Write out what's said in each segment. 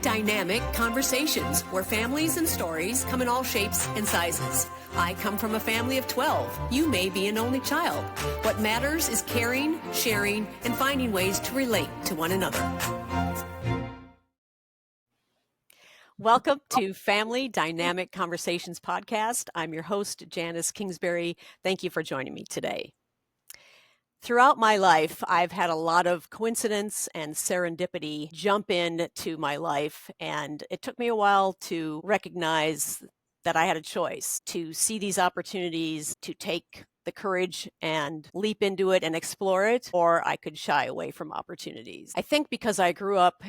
Dynamic conversations where families and stories come in all shapes and sizes. I come from a family of 12. You may be an only child. What matters is caring, sharing, and finding ways to relate to one another. Welcome to Family Dynamic Conversations Podcast. I'm your host, Janice Kingsbury. Thank you for joining me today. Throughout my life, I've had a lot of coincidence and serendipity jump into my life, and it took me a while to recognize that I had a choice to see these opportunities, to take the courage and leap into it and explore it, or I could shy away from opportunities. I think because I grew up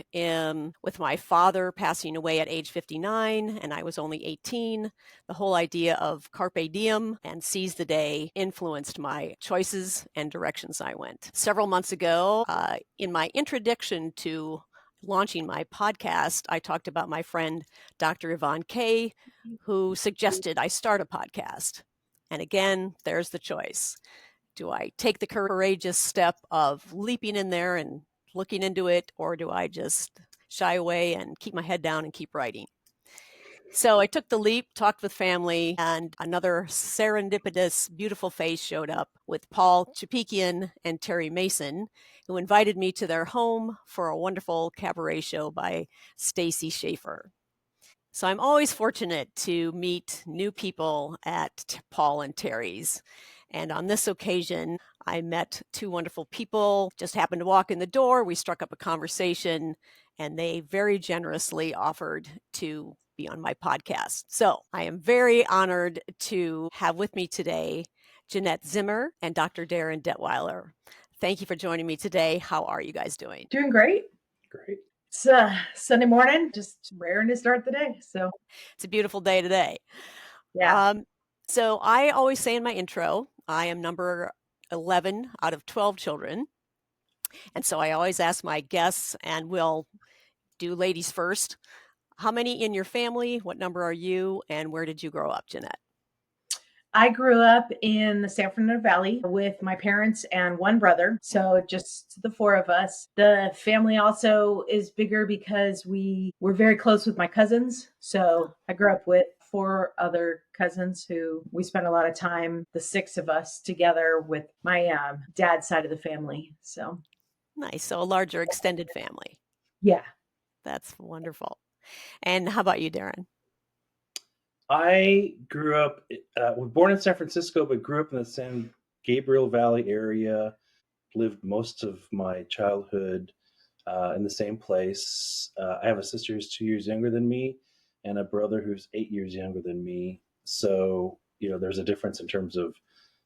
with my father passing away at age 59 and I was only 18, the whole idea of carpe diem and seize the day influenced my choices and directions I went. Several months ago, in my introduction to launching my podcast, I talked about my friend, Dr. Yvonne Kay, who suggested I start a podcast. And again, there's the choice. Do I take the courageous step of leaping in there and looking into it, or do I just shy away and keep my head down and keep writing? So I took the leap, talked with family, and another serendipitous, beautiful face showed up with Paul Chapikian and Terry Mason, who invited me to their home for a wonderful cabaret show by Stacy Schaefer. So I'm always fortunate to meet new people at Paul and Terry's. And on this occasion, I met two wonderful people, just happened to walk in the door. We struck up a conversation, and they very generously offered to be on my podcast. So I am very honored to have with me today Gennette Zimmer and Dr. Darin Detweiler. Thank you for joining me today. How are you guys doing? Doing great. Great. It's Sunday morning, just raring to start the day. So it's a beautiful day today. Yeah. So I always say in my intro, I am number 11 out of 12 children. And so I always ask my guests, and we'll do ladies first. How many in your family? What number are you? And where did you grow up, Gennette? I grew up in the San Fernando Valley with my parents and one brother. So just the four of us. The family also is bigger because we were very close with my cousins. So I grew up with four other cousins who we spent a lot of time, the six of us together with my dad's side of the family. So nice. So a larger extended family. Yeah. That's wonderful. And how about you, Darin? I grew up, was born in San Francisco, but grew up in the San Gabriel Valley area, lived most of my childhood in the same place. I have a sister who's 2 years younger than me and a brother who's 8 years younger than me. So, there's a difference in terms of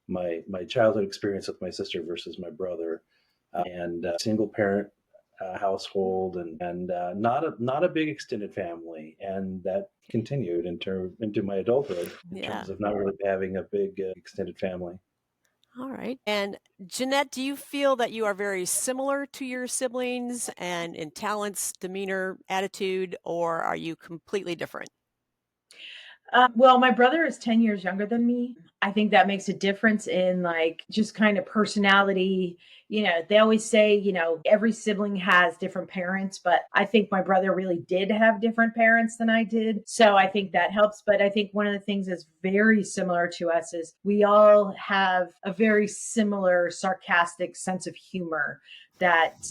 my childhood experience with my sister versus my brother. And single parent household and not a big extended family, and that continued into my adulthood in terms of not really having a big extended family. All right. And Gennette, do you feel that you are very similar to your siblings and in talents, demeanor, attitude, or are you completely different? Well, my brother is 10 years younger than me. I think that makes a difference in just kind of personality. They always say, every sibling has different parents, but I think my brother really did have different parents than I did. So I think that helps. But I think one of the things that's very similar to us is we all have a very similar sarcastic sense of humor that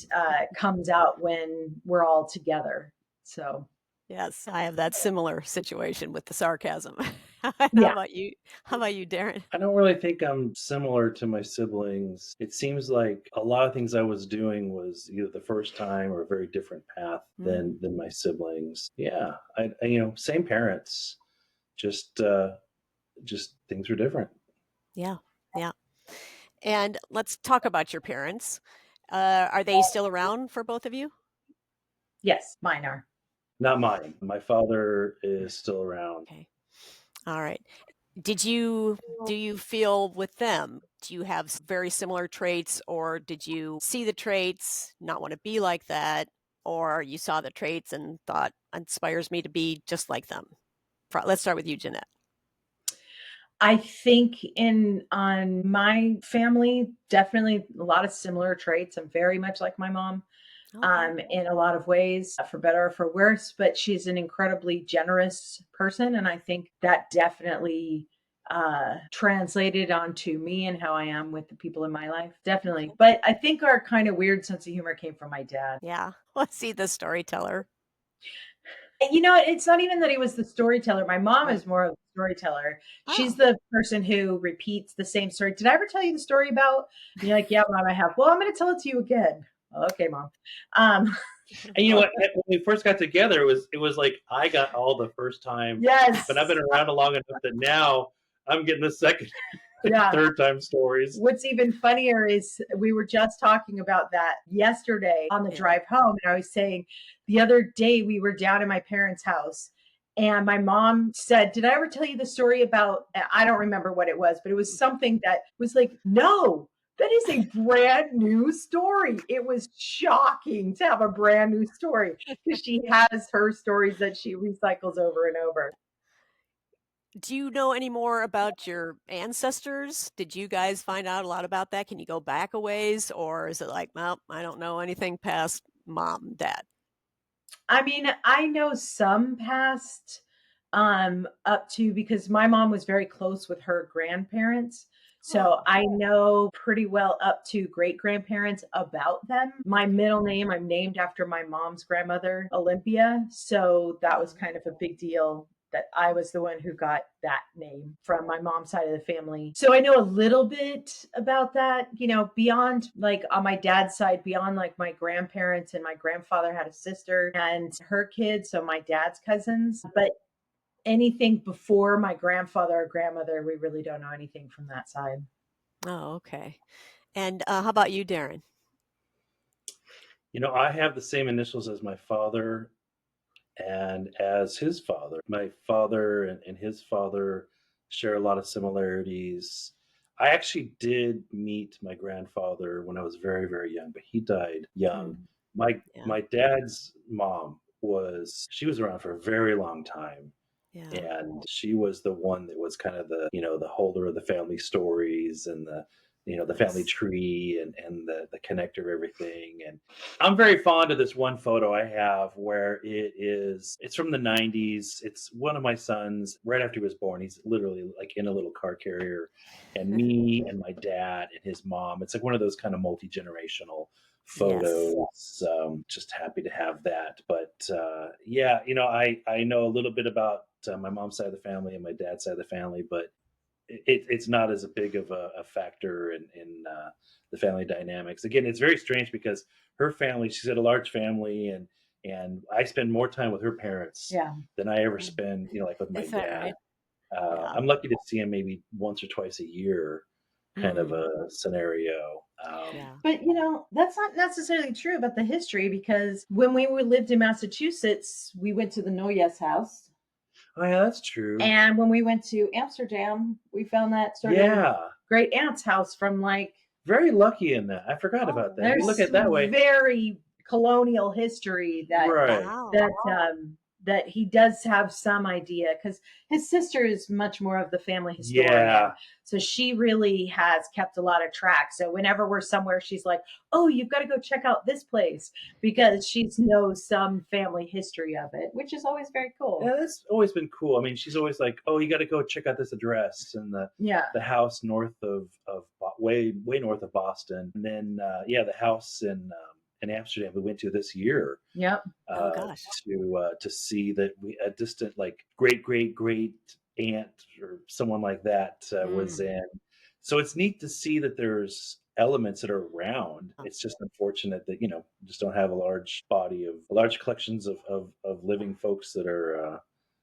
comes out when we're all together. So yes, I have that similar situation with the sarcasm. How about you? How about you, Darin? I don't really think I'm similar to my siblings. It seems like a lot of things I was doing was either the first time or a very different path than my siblings. Yeah, I same parents, just things were different. Yeah. And let's talk about your parents. Are they still around for both of you? Yes, mine are. Not mine. My father is still around. Okay. All right. Do you feel with them, do you have very similar traits, or did you see the traits, not want to be like that, or you saw the traits and thought inspires me to be just like them? Let's start with you, Gennette. I think on my family, definitely a lot of similar traits. I'm very much like my mom. Okay. in a lot of ways, for better or for worse. But she's an incredibly generous person. And I think that definitely translated onto me and how I am with the people in my life. Definitely. Okay. But I think our kind of weird sense of humor came from my dad. Yeah. Let's see the storyteller. And it's not even that he was the storyteller. My mom Right. is more of a storyteller. She's Oh. the person who repeats the same story. Did I ever tell you the story about? And you're like, yeah, mom, I have. Well, I'm going to tell it to you again. Okay, mom. Um, And you know what? When we first got together, it was like I got all the first time, yes. but I've been around long enough that now I'm getting the second, Yeah. third time stories. What's even funnier is we were just talking about that yesterday on the Yeah. drive home. And I was saying the other day we were down in my parents' house and my mom said, did I ever tell you the story about, I don't remember what it was, but it was something that was like, no, that is a brand new story. It was shocking to have a brand new story because she has her stories that she recycles over and over. Do you know any more about your ancestors? Did you guys find out a lot about that? Can you go back a ways? Or is it like, well, I don't know anything past mom, dad? I mean, I know some past up to because my mom was very close with her grandparents. So Oh, I know pretty well up to great grandparents about them. My middle name, I'm named after my mom's grandmother, Olympia. So that was oh, kind of a big deal that I was the one who got that name from my mom's side of the family. So I know a little bit about that, beyond like on my dad's side, beyond like my grandparents and my grandfather had a sister and her kids. So my dad's cousins. But anything before my grandfather or grandmother, we really don't know anything from that side. oh, okay. And how about you, Darin? I have the same initials as my father and as his father. My father and his father share a lot of similarities. I actually did meet my grandfather when I was very, very young, but he died young. Mm, My yeah, my dad's mom she was around for a very long time, yeah. and she was the one that was kind of the holder of the family stories and the family Nice. tree and the connector of everything. And I'm very fond of this one photo I have where it's from the 90s. It's one of my sons right after he was born. He's literally like in a little car carrier, and me and my dad and his mom. It's like one of those kind of multi-generational Yes. photos. Just happy to have that. But yeah, I know a little bit about my mom's side of the family and my dad's side of the family, but it's not as big of a factor in the family dynamics. Again, it's very strange because her family, she's got a large family, and I spend more time with her parents Yeah. than I ever Mm. spend, like with my Is that dad. right? Yeah. I'm lucky to see him maybe once or twice a year, kind of Mm, a scenario. yeah. But that's not necessarily true about the history because when lived in Massachusetts, we went to the Noyes house. Oh yeah, that's true. And when we went to Amsterdam, we found that sort of Yeah, great aunt's house from like very lucky in that. I forgot about Oh, that. If you look there's at it that way, very colonial history that right? wow. that um that he does have some idea because his sister is much more of the family historian, Yeah, so she really has kept a lot of track. So whenever we're somewhere, she's like, oh, you've got to go check out this place because she knows some family history of it, which is always very yeah, cool. that's always been cool. I mean, she's always like, "Oh, you got to go check out this address and the Yeah. the house north way way north of Boston, and then yeah, the house in Amsterdam we went to this year Yep. Oh uh, gosh. to see that a distant like great aunt or someone like that was Mm. in. So it's neat to see that there's elements that are around. Oh, It's just unfortunate that just don't have a large collections of living folks that are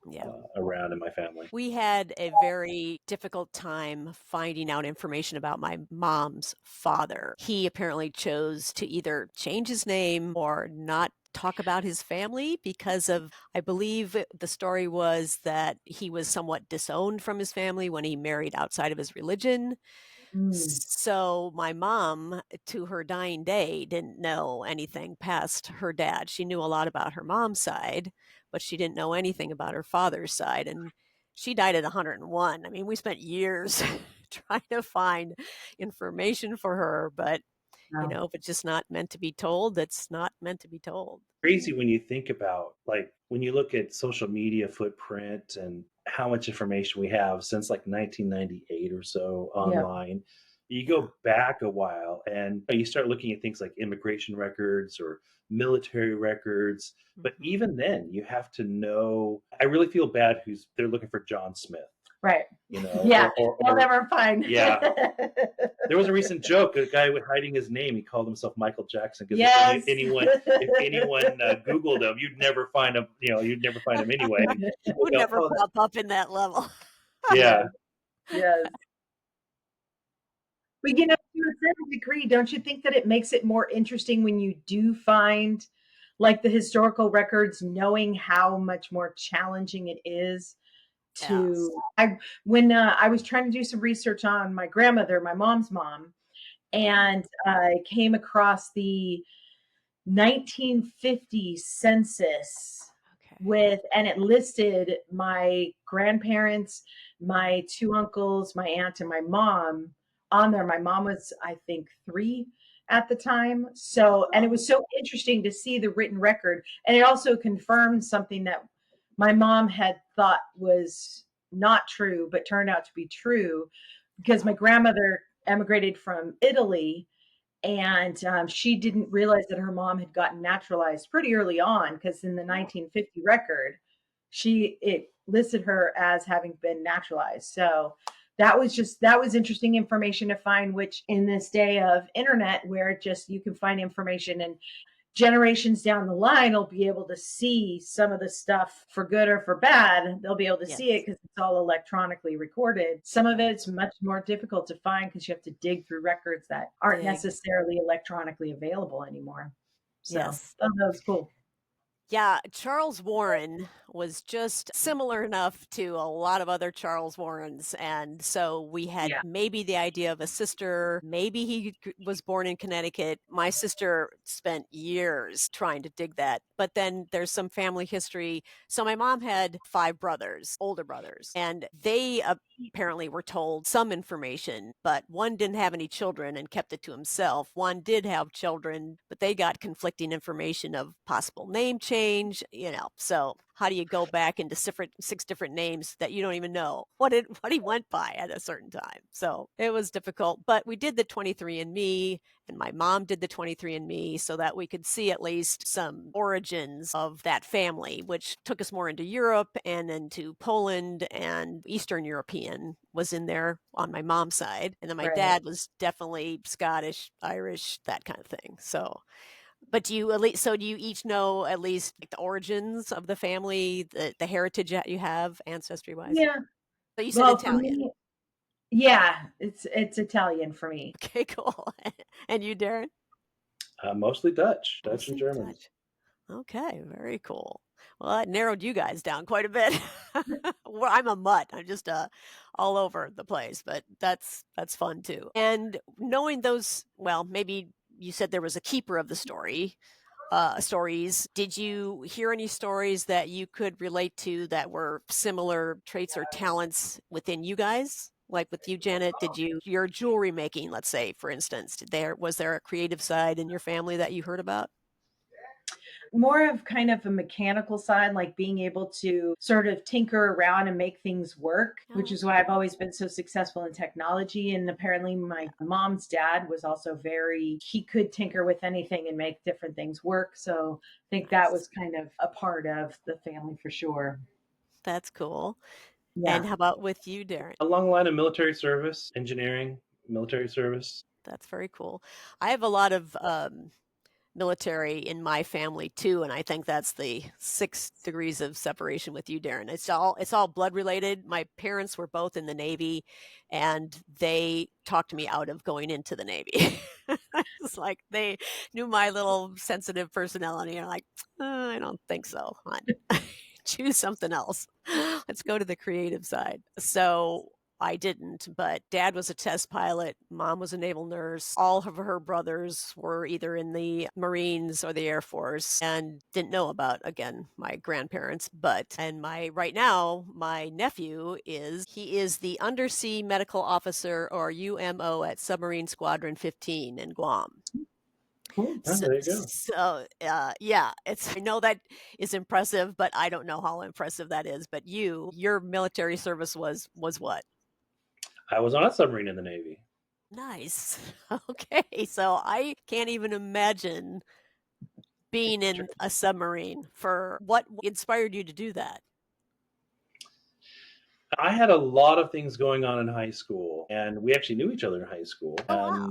yeah. around in my family. We had a very difficult time finding out information about my mom's father. He apparently chose to either change his name or not talk about his family because of, I believe the story was that he was somewhat disowned from his family when he married outside of his religion. Mm. So my mom, to her dying day, didn't know anything past her dad. She knew a lot about her mom's side, but she didn't know anything about her father's side. And she died at 101. I mean, we spent years trying to find information for her, but you know, if it's just not meant to be told, it's not meant to be told. Crazy when you think about, like, when you look at social media footprint and how much information we have since like 1998 or so Yeah. online. You go back a while and you start looking at things like immigration records or military records. But Mhm. even then, you have to know. I really feel bad who's they're looking for John Smith, Right. you know, Yeah. or They'll never find. yeah. There was a recent joke, a guy was hiding his name. He called himself Michael Jackson because Yes. if anyone Googled him, you'd never find him. You know, you'd never find him anyway. People Would go, never oh, pop up in that level. yeah, Yes. But to a certain degree, don't you think that it makes it more interesting when you do find like the historical records, knowing how much more challenging it is Yes. to when I was trying to do some research on my grandmother, my mom's mom, and I came across the 1950 census Okay. and it listed my grandparents, my two uncles, my aunt, and my mom on there. My mom was, I think, 3 at the time. So, and it was so interesting to see the written record. And it also confirmed something that my mom had thought was not true, but turned out to be true because my grandmother emigrated from Italy and she didn't realize that her mom had gotten naturalized pretty early on because in the 1950 record, it listed her as having been naturalized. So that was interesting information to find, which in this day of internet where just you can find information and generations down the line will be able to see some of the stuff for good or for bad. They'll be able to Yes. see it because it's all electronically recorded. Some of it's much more difficult to find because you have to dig through records that aren't necessarily electronically available anymore. So Yes. that was cool. Yeah, Charles Warren was just similar enough to a lot of other Charles Warrens. And so we had maybe the idea of a sister. Maybe he was born in Connecticut. My sister spent years trying to dig that. But then there's some family history. So my mom had 5 brothers, older brothers, and they apparently were told some information, but one didn't have any children and kept it to himself. One did have children, but they got conflicting information of possible name change, you know. So how do you go back into 6 different names that you don't even know what he went by at a certain time? So it was difficult, but we did the 23andMe, and my mom did the 23andMe so that we could see at least some origins of that family, which took us more into Europe and into Poland, and Eastern European was in there on my mom's side. And then my dad was definitely Scottish, Irish, that kind of thing. So, but do you each know at least like the origins of the family, the heritage that you have ancestry wise? Yeah. So you said Well, for Italian. me, yeah, it's Italian for me. Okay, cool. And you, Darin? mostly Dutch and Mostly German. Dutch. Okay, very cool. Well, that narrowed you guys down quite a bit. Well, I'm a mutt. I'm just all over the place, but that's fun too. And knowing those, well, maybe you said there was a keeper of the stories. Did you hear any stories that you could relate to that were similar traits or talents within you guys? Like with you, Janet, your jewelry making, let's say, for instance, was there a creative side in your family that you heard about? More of kind of a mechanical side, like being able to sort of tinker around and make things work, which is why I've always been so successful in technology. And apparently, my mom's dad was also he could tinker with anything and make different things work. So I think that was kind of a part of the family for sure. That's cool. Yeah. And how about with you, Darin? Along the line of military service, engineering, military service. That's very cool. I have a lot of military in my family too, and I think that's the 6 degrees of separation with you, Darin. It's all blood related. My parents were both in the Navy, and they talked me out of going into the Navy. It's like they knew my little sensitive personality. I'm like, I don't think so, hon. Choose something else. Let's go to the creative side. So I didn't, but dad was a test pilot, mom was a naval nurse. All of her brothers were either in the Marines or the Air Force and didn't know about, again, my grandparents. And right now, my nephew he is the undersea medical officer or UMO at Submarine Squadron 15 in Guam. Cool. Oh, So, there you go. yeah, I know that is impressive, but I don't know how impressive that is. But your military service was what? I was on a submarine in the Navy. Nice. Okay, so I can't even imagine being in a submarine. For what inspired you to do that? I had a lot of things going on in high school, and we actually knew each other in high school. Oh, wow.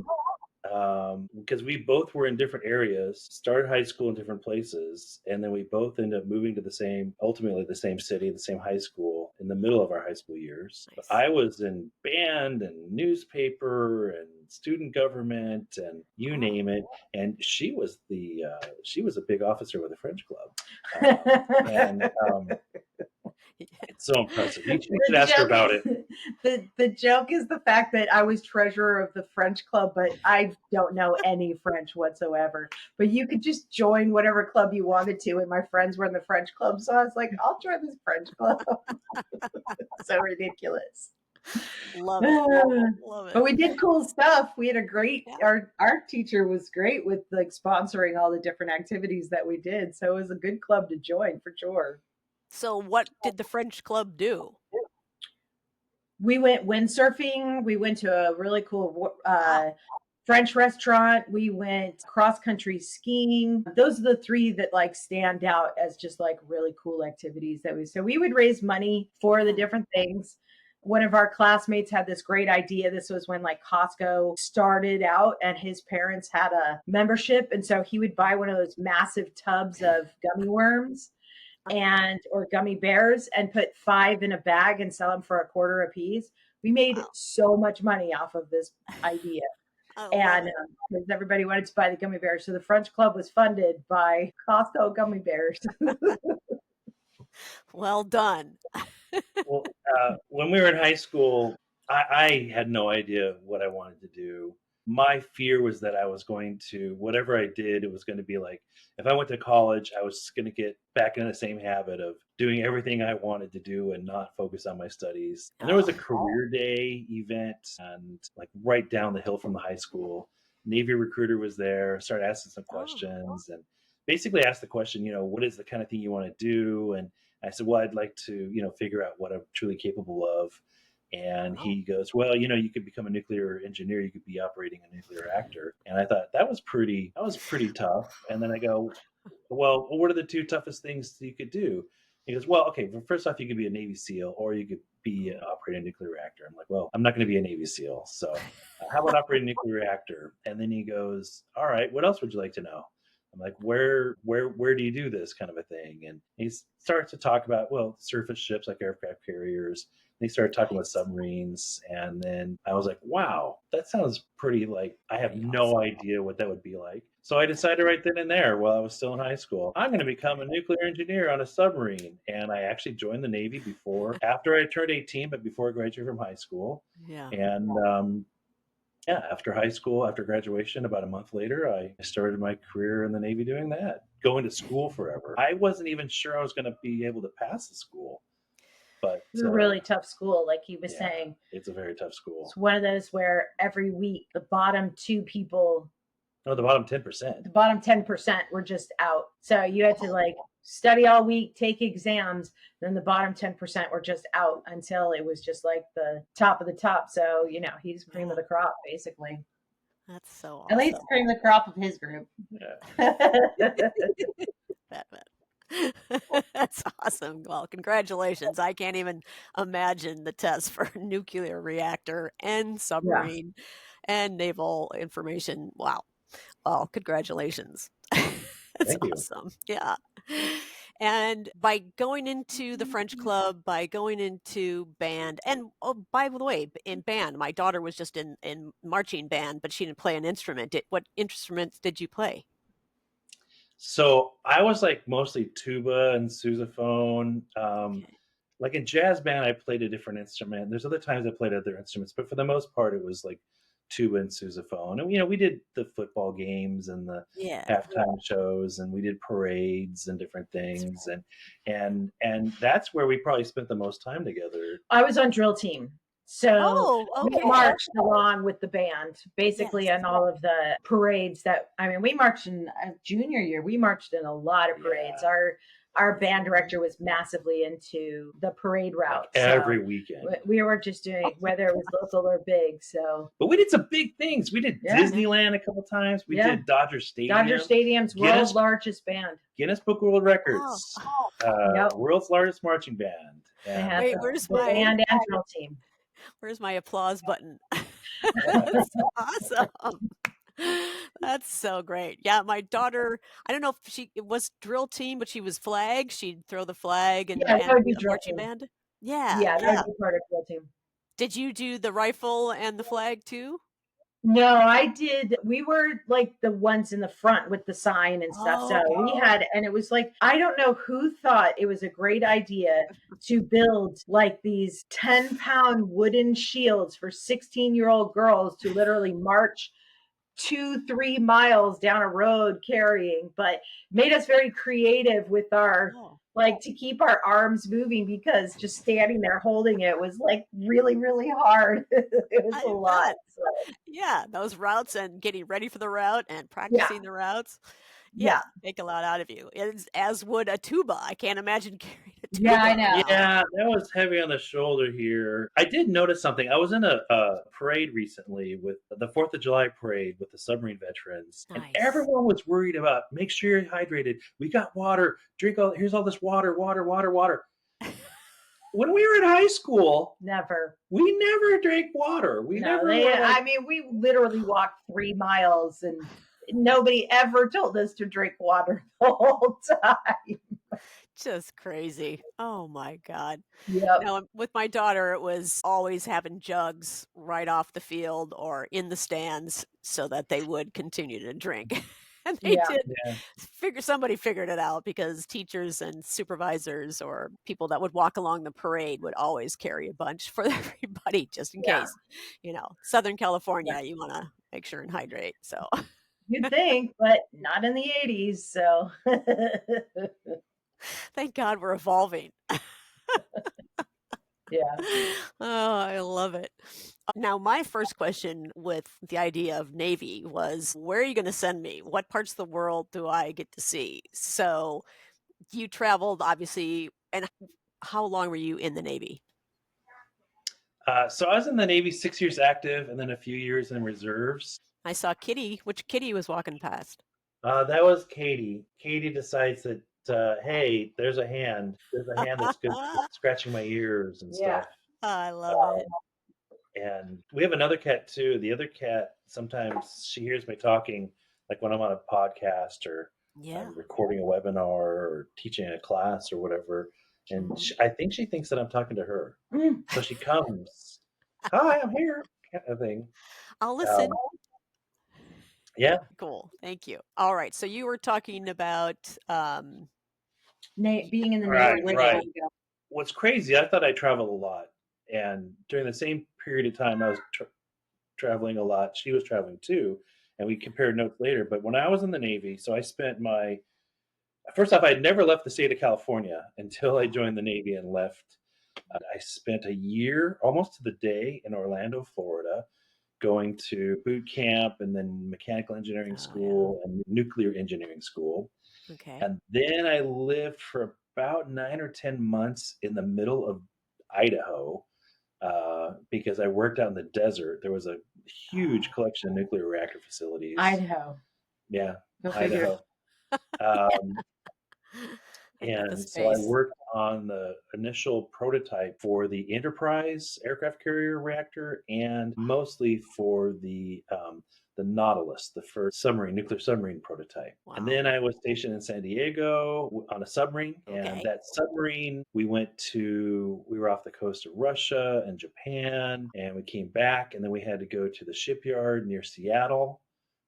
And because we both were in different areas, started high school in different places, and then we both ended up moving to ultimately the same city, the same high school in the middle of our high school years. Nice. But I was in band and newspaper and student government and you name it. And she was a big officer with the French Club, and it's so impressive. You should ask her about it. The joke is the fact that I was treasurer of the French club, but I don't know any French whatsoever. But you could just join whatever club you wanted to, and my friends were in the French club, so I was like, I'll join this French club. So ridiculous. Love it. Love it. But we did cool stuff. We had a great our art teacher was great with like sponsoring all the different activities that we did. So it was a good club to join for sure. So what did the French club do? We went windsurfing. We went to a really cool French restaurant. We went cross country skiing. Those are the three that like stand out as just like really cool activities so we would raise money for the different things. One of our classmates had this great idea. This was when like Costco started out and his parents had a membership. And so he would buy one of those massive tubs of gummy worms or gummy bears and put 5 in a bag and sell them for $0.25 a piece. We made so much money off of this idea. And because everybody wanted to buy the gummy bears. So the French club was funded by Costco gummy bears. Well done. Well, when we were in high school, I had no idea what I wanted to do. My fear was that I was going to, whatever I did, it was going to be like, if I went to college, I was going to get back in the same habit of doing everything I wanted to do and not focus on my studies. And there was a career day event and like right down the hill from the high school. Navy recruiter was there, started asking some questions and basically asked the question, what is the kind of thing you want to do? And I said, well, I'd like to, figure out what I'm truly capable of. And he goes, well, you could become a nuclear engineer. You could be operating a nuclear reactor. And I thought that was pretty tough. And then I go, well, what are the 2 toughest things you could do? He goes, well, okay, well, first off, you could be a Navy SEAL or you could be operating a nuclear reactor. I'm like, well, I'm not going to be a Navy SEAL. So how about operating a nuclear reactor? And then he goes, all right, what else would you like to know? I'm like, where do you do this kind of a thing? And he starts to talk about, well, surface ships like aircraft carriers. And he started talking about submarines. And then I was like, wow, that sounds pretty like, I have no idea what that would be like. So I decided right then and there, while I was still in high school, I'm going to become a nuclear engineer on a submarine. And I actually joined the Navy after I turned 18, but before I graduated from high school. Yeah. And after high school, after graduation, about a month later, I started my career in the Navy doing that, going to school forever. I wasn't even sure I was going to be able to pass the school. But it's a really tough school, like he was saying. It's a very tough school. It's one of those where every week the bottom 2 people. No, the bottom 10%. The bottom 10% were just out. So you had to like study all week, take exams. Then the bottom 10% were just out until it was just like the top of the top. So, he's cream of the crop, basically. That's so awesome. At least cream of the crop of his group. That's awesome. Well, congratulations. I can't even imagine the test for nuclear reactor and submarine and naval information. Wow. Well, congratulations. That's awesome. Yeah. And by going into the French club, by going into band, and by the way, in band, my daughter was just in marching band, but she didn't play an instrument. What instruments did you play? So I was like mostly tuba and sousaphone. like in jazz band, I played a different instrument. There's other times I played other instruments, but for the most part, it was like tuba and sousaphone. And we did the football games and the Yeah. halftime shows, and we did parades and different things, and that's where we probably spent the most time together. I was on drill team. So Oh, we okay. marched along with the band, basically Yes. in all of the parades we marched in junior year. We marched in a lot of parades. Yeah. Our band director was massively into the parade route. Like every weekend. We were just doing whether it was local or big. So, but we did some big things. We did Disneyland a couple times. We did Dodger Stadium. Dodger Stadium's world's largest band. Guinness Book of World Records. World's largest marching band. Wait, where's my band and drill team? Where's my applause button? That's awesome. That's so great. Yeah, my daughter, I don't know if it was drill team, but she was flag. She'd throw the flag and marching band. Yeah. Yeah, that would be part of drill team. Did you do the rifle and the flag too? No, I did. We were like the ones in the front with the sign and stuff. So we had, and it was like, I don't know who thought it was a great idea to build like these 10-pound wooden shields for 16-year-old girls to literally march 2-3 miles down a road carrying, but made us very creative with our like to keep our arms moving, because just standing there holding it was like really, really hard. It was a lot. So. Yeah, those routes and getting ready for the route and practicing the routes. Yeah, make a lot out of you. As would a tuba. I can't imagine carrying a tuba. Yeah, I know. Yeah, that was heavy on the shoulder here. I did notice something. I was in a parade recently with the 4th of July parade with the submarine veterans. Nice. And everyone was worried about, make sure you're hydrated. We got water. Here's all this water. When we were in high school, we never drank water. We literally walked 3 miles and nobody ever told us to drink water the whole time. Just crazy. Oh my God. Yep. Now, with my daughter, it was always having jugs right off the field or in the stands so that they would continue to drink. And they did. Somebody figured it out, because teachers and supervisors or people that would walk along the parade would always carry a bunch for everybody, just in case. Southern California, you want to make sure and hydrate. So you'd think, but not in the 80s. So thank God we're evolving. Yeah. Oh, I love it. Now, my first question with the idea of Navy was, where are you going to send me? What parts of the world do I get to see? So you traveled, obviously, and how long were you in the Navy? So I was in the Navy 6 years active and then a few years in reserves. I saw Kitty. Which Kitty was walking past? That was Katie. Katie decides that, hey, there's a hand. There's a hand that's good scratching my ears and stuff. I love it. And we have another cat too. The other cat, sometimes she hears me talking, like when I'm on a podcast or I'm recording a webinar or teaching a class or whatever. And I think she thinks that I'm talking to her. So she comes, hi, I'm here, kind of thing. I'll listen. Yeah. Cool. Thank you. All right. So you were talking about being in the Navy. Right. What's crazy, I thought I traveled a lot. And during the same period of time, I was traveling a lot. She was traveling too. And we compared notes later. But when I was in the Navy, so I spent first off, I had never left the state of California until I joined the Navy and left. I spent a year, almost to the day, in Orlando, Florida, going to boot camp and then mechanical engineering school and nuclear engineering school. Okay. And then I lived for about 9 or 10 months in the middle of Idaho because I worked out in the desert. There was a huge collection of nuclear reactor facilities. Idaho. Yeah, Idaho. And so I worked on the initial prototype for the Enterprise aircraft carrier reactor and mostly for the Nautilus, the first nuclear submarine prototype. Wow. And then I was stationed in San Diego on a submarine. And that submarine, we were off the coast of Russia and Japan, and we came back, and then we had to go to the shipyard near Seattle.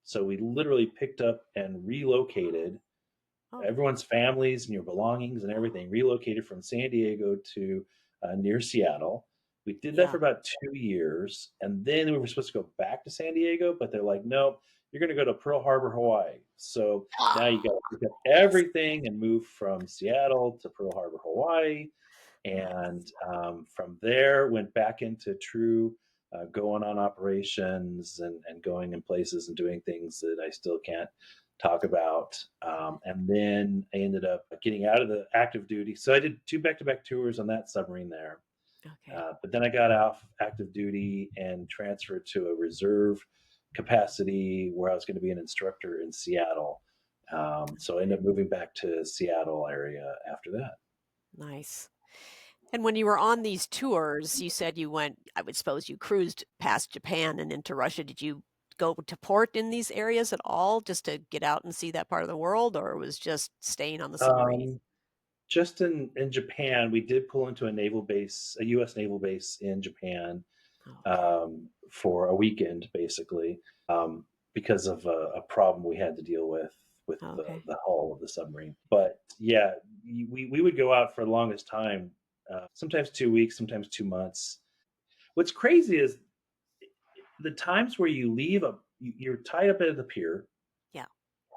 So we literally picked up and relocated Oh, everyone's families and your belongings and everything relocated from San Diego to near Seattle. We did that for yeah. about 2 years, and then we were supposed to go back to San Diego, but they're like, "No, you're going to go to Pearl Harbor, Hawaii." So now you got to pick up everything and move from Seattle to Pearl Harbor, Hawaii, Nice. and from there went back into true going on operations and going in places and doing things that I still can't talk about. And then I ended up getting out of the active duty. So I did 2 back-to-back tours on that submarine there. Okay. But then I got off active duty and transferred to a reserve capacity where I was going to be an instructor in Seattle. So I ended up moving back to Seattle area after that. Nice. And when you were on these tours, you said you went, I would suppose you cruised past Japan and into Russia. Did you go to port in these areas at all just to get out and see that part of the world, or it was just staying on the submarine? Um, just in Japan, we did pull into a naval base, a U.S. naval base in Japan Okay. for a weekend, basically, because of a problem we had to deal with Okay. the hull of the submarine. But yeah, we would go out for the longest time, sometimes 2 weeks, sometimes 2 months. What's crazy is the times where you're tied up at the pier Yeah.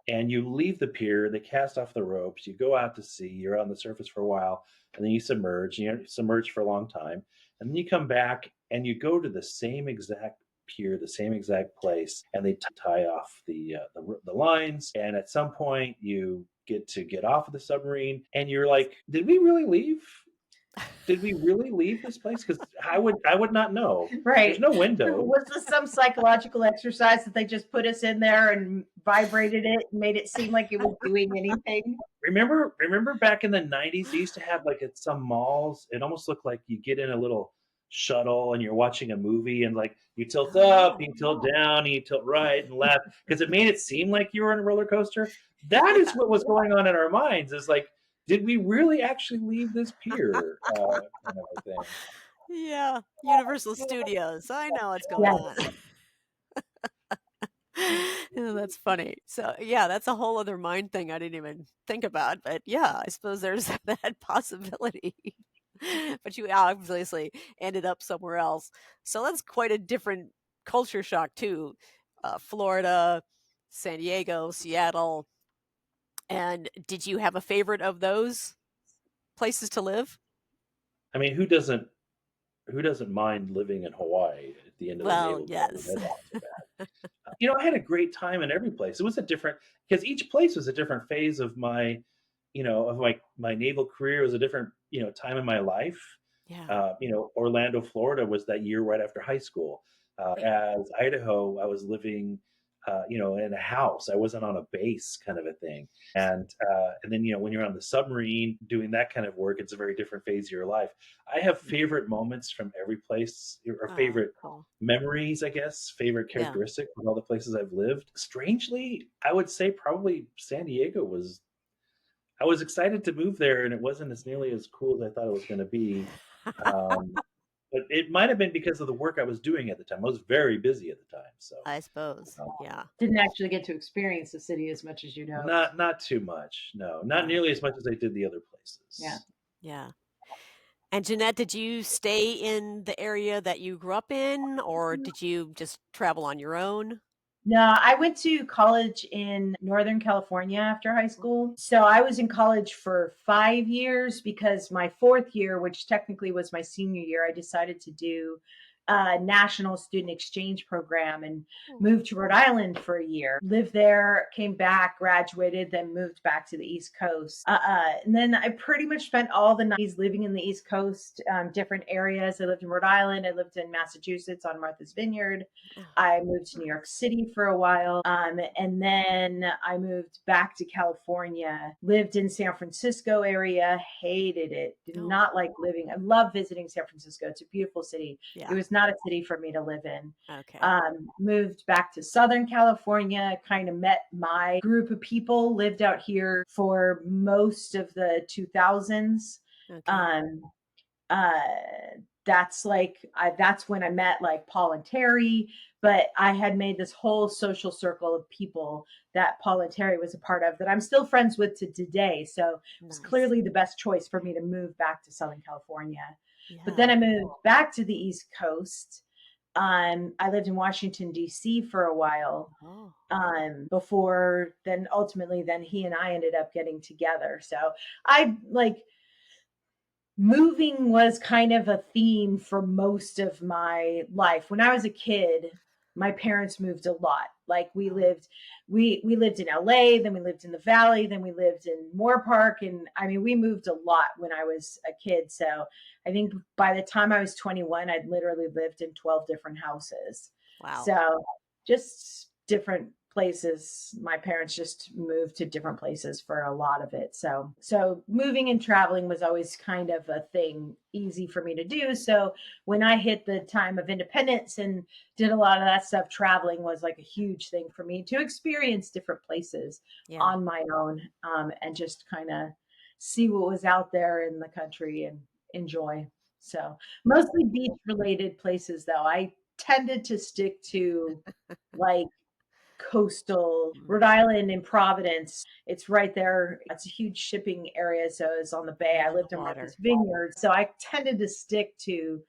and you leave the pier, they cast off the ropes, you go out to sea, you're on the surface for a while, and then you submerge, and you're submerged for a long time. And then you come back and you go to the same exact pier, the same exact place, and they tie off the lines. And at some point, you get off of the submarine, and you're like, "Did we really leave? Did we really leave this place?" Because I would not know. There's Right. no window. Was this some psychological exercise that they just put us in there and vibrated it and made it seem like it was doing anything? Remember back in the 90s, they used to have like at some malls, it almost looked like you get in a little shuttle and you're watching a movie and like you tilt Oh, up, yeah. you tilt down, and you tilt right and left because it made it seem like you were in a roller coaster. That is Yeah. what was going on in our minds. Is like, did we really actually leave this pier? Kind of a thing. Yeah. Universal Studios. I know what's going on. Yes. Yeah, that's funny. So, yeah, that's a whole other mind thing I didn't even think about. But yeah, I suppose there's that possibility. But you obviously ended up somewhere else. So that's quite a different culture shock, too. Florida, San Diego, Seattle. And did you have a favorite of those places to live? I mean, who doesn't mind living in Hawaii at the end of the Well, naval base? yes. That's not so bad. I had a great time in every place. It was a different because each place was a different phase of my naval career. It was a different time in my life. Yeah. Orlando, Florida was that year right after high school. As Idaho, I was living, in a house. I wasn't on a base, kind of a thing. And then when you're on the submarine doing that kind of work, it's a very different phase of your life. I have favorite moments from every place, or Oh, favorite cool. memories, I guess, favorite Yeah. characteristic from all the places I've lived. Strangely, I would say probably San Diego was. I was excited to move there, and it wasn't as nearly as cool as I thought it was going to be. Um, but it might have been because of the work I was doing at the time. I was very busy at the time, so I suppose. uh, Yeah. Didn't actually get to experience the city as much as you'd hoped. not too much. No, not Yeah. nearly as much as I did the other Yeah. places. Yeah. And Gennette, did you stay in the area that you grew up in, or did you just travel on your own? No, I went to college in Northern California after high school. So I was in college for 5 years because my fourth year, which technically was my senior year, I decided to do a national student exchange program and Oh, moved to Rhode Island for a year. Lived there, came back, graduated, then moved back to the East Coast. And then I pretty much spent all the 90s living in the East Coast, different areas. I lived in Rhode Island. I lived in Massachusetts on Martha's Vineyard. oh, I moved to New York nice. City for a while. And then I moved back to California, lived in San Francisco area, hated it, did Oh, not like living. I love visiting San Francisco. It's a beautiful city. It yeah. was not a city for me to live in. Okay. Moved back to Southern California, kind of met my group of people, lived out here for most of the 2000s. Okay. Um, uh, that's that's when I met like Paul and Terry. But I had made this whole social circle of people that Paul and Terry was a part of that I'm still friends with to today. So it was Nice. clearly the best choice for me to move back to Southern California. But then Yeah. I moved back to the East Coast. I lived in Washington, D.C. for a while Oh, before then ultimately then he and I ended up getting together. So I like moving was kind of a theme for most of my life. When I was a kid, my parents moved a lot. Like oh, we lived in LA, then we lived in the Valley, then we lived in Moore Park, and I mean we moved a lot when I was a kid. So I think by the time I was 21, I'd literally lived in 12 different houses. wow. So just different places. My parents just moved to different places for a lot of it. So moving and traveling was always kind of a thing easy for me to do. So when I hit the time of independence and did a lot of that stuff, traveling was like a huge thing for me to experience different places Yeah. on my own, and just kind of see what was out there in the country and enjoy. So mostly beach related places though. I tended to stick to like coastal Mm, Rhode Island and Providence. It's right there. It's a huge shipping area. So it's on the bay. right I on the lived in water. Martha's Vineyard. So I tended to stick to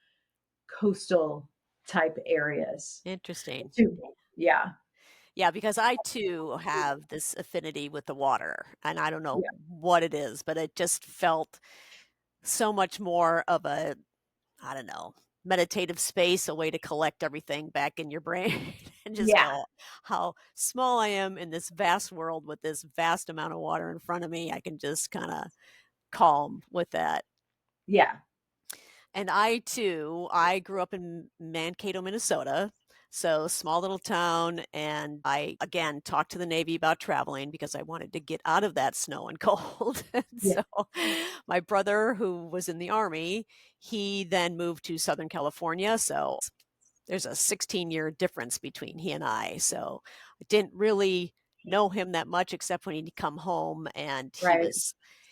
coastal type areas. Interesting. Too. Yeah. Yeah, because I too have this affinity with the water, and I don't know Yeah. what it is, but it just felt so much more of a, I don't know, meditative space, a way to collect everything back in your brain and just Yeah. go, how small I am in this vast world with this vast amount of water in front of me. I can just kind of calm with that. Yeah. And I too, I grew up in Mankato, Minnesota. So small little town. And I, again, talked to the Navy about traveling because I wanted to get out of that snow and cold. And Yeah. so my brother, who was in the Army, he then moved to Southern California. So there's a 16-year difference between he and I. So I didn't really know him that much except when he'd come home, and Right.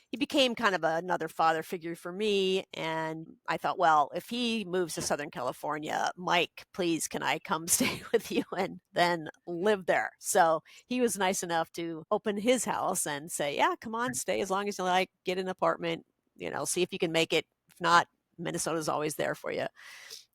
he became kind of another father figure for me. And I thought, well, if he moves to Southern California, Mike, please, can I come stay with you and then live there? So he was nice enough to open his house and say, yeah, come on, stay as long as you like, get an apartment, see if you can make it. If not, Minnesota's always there for you.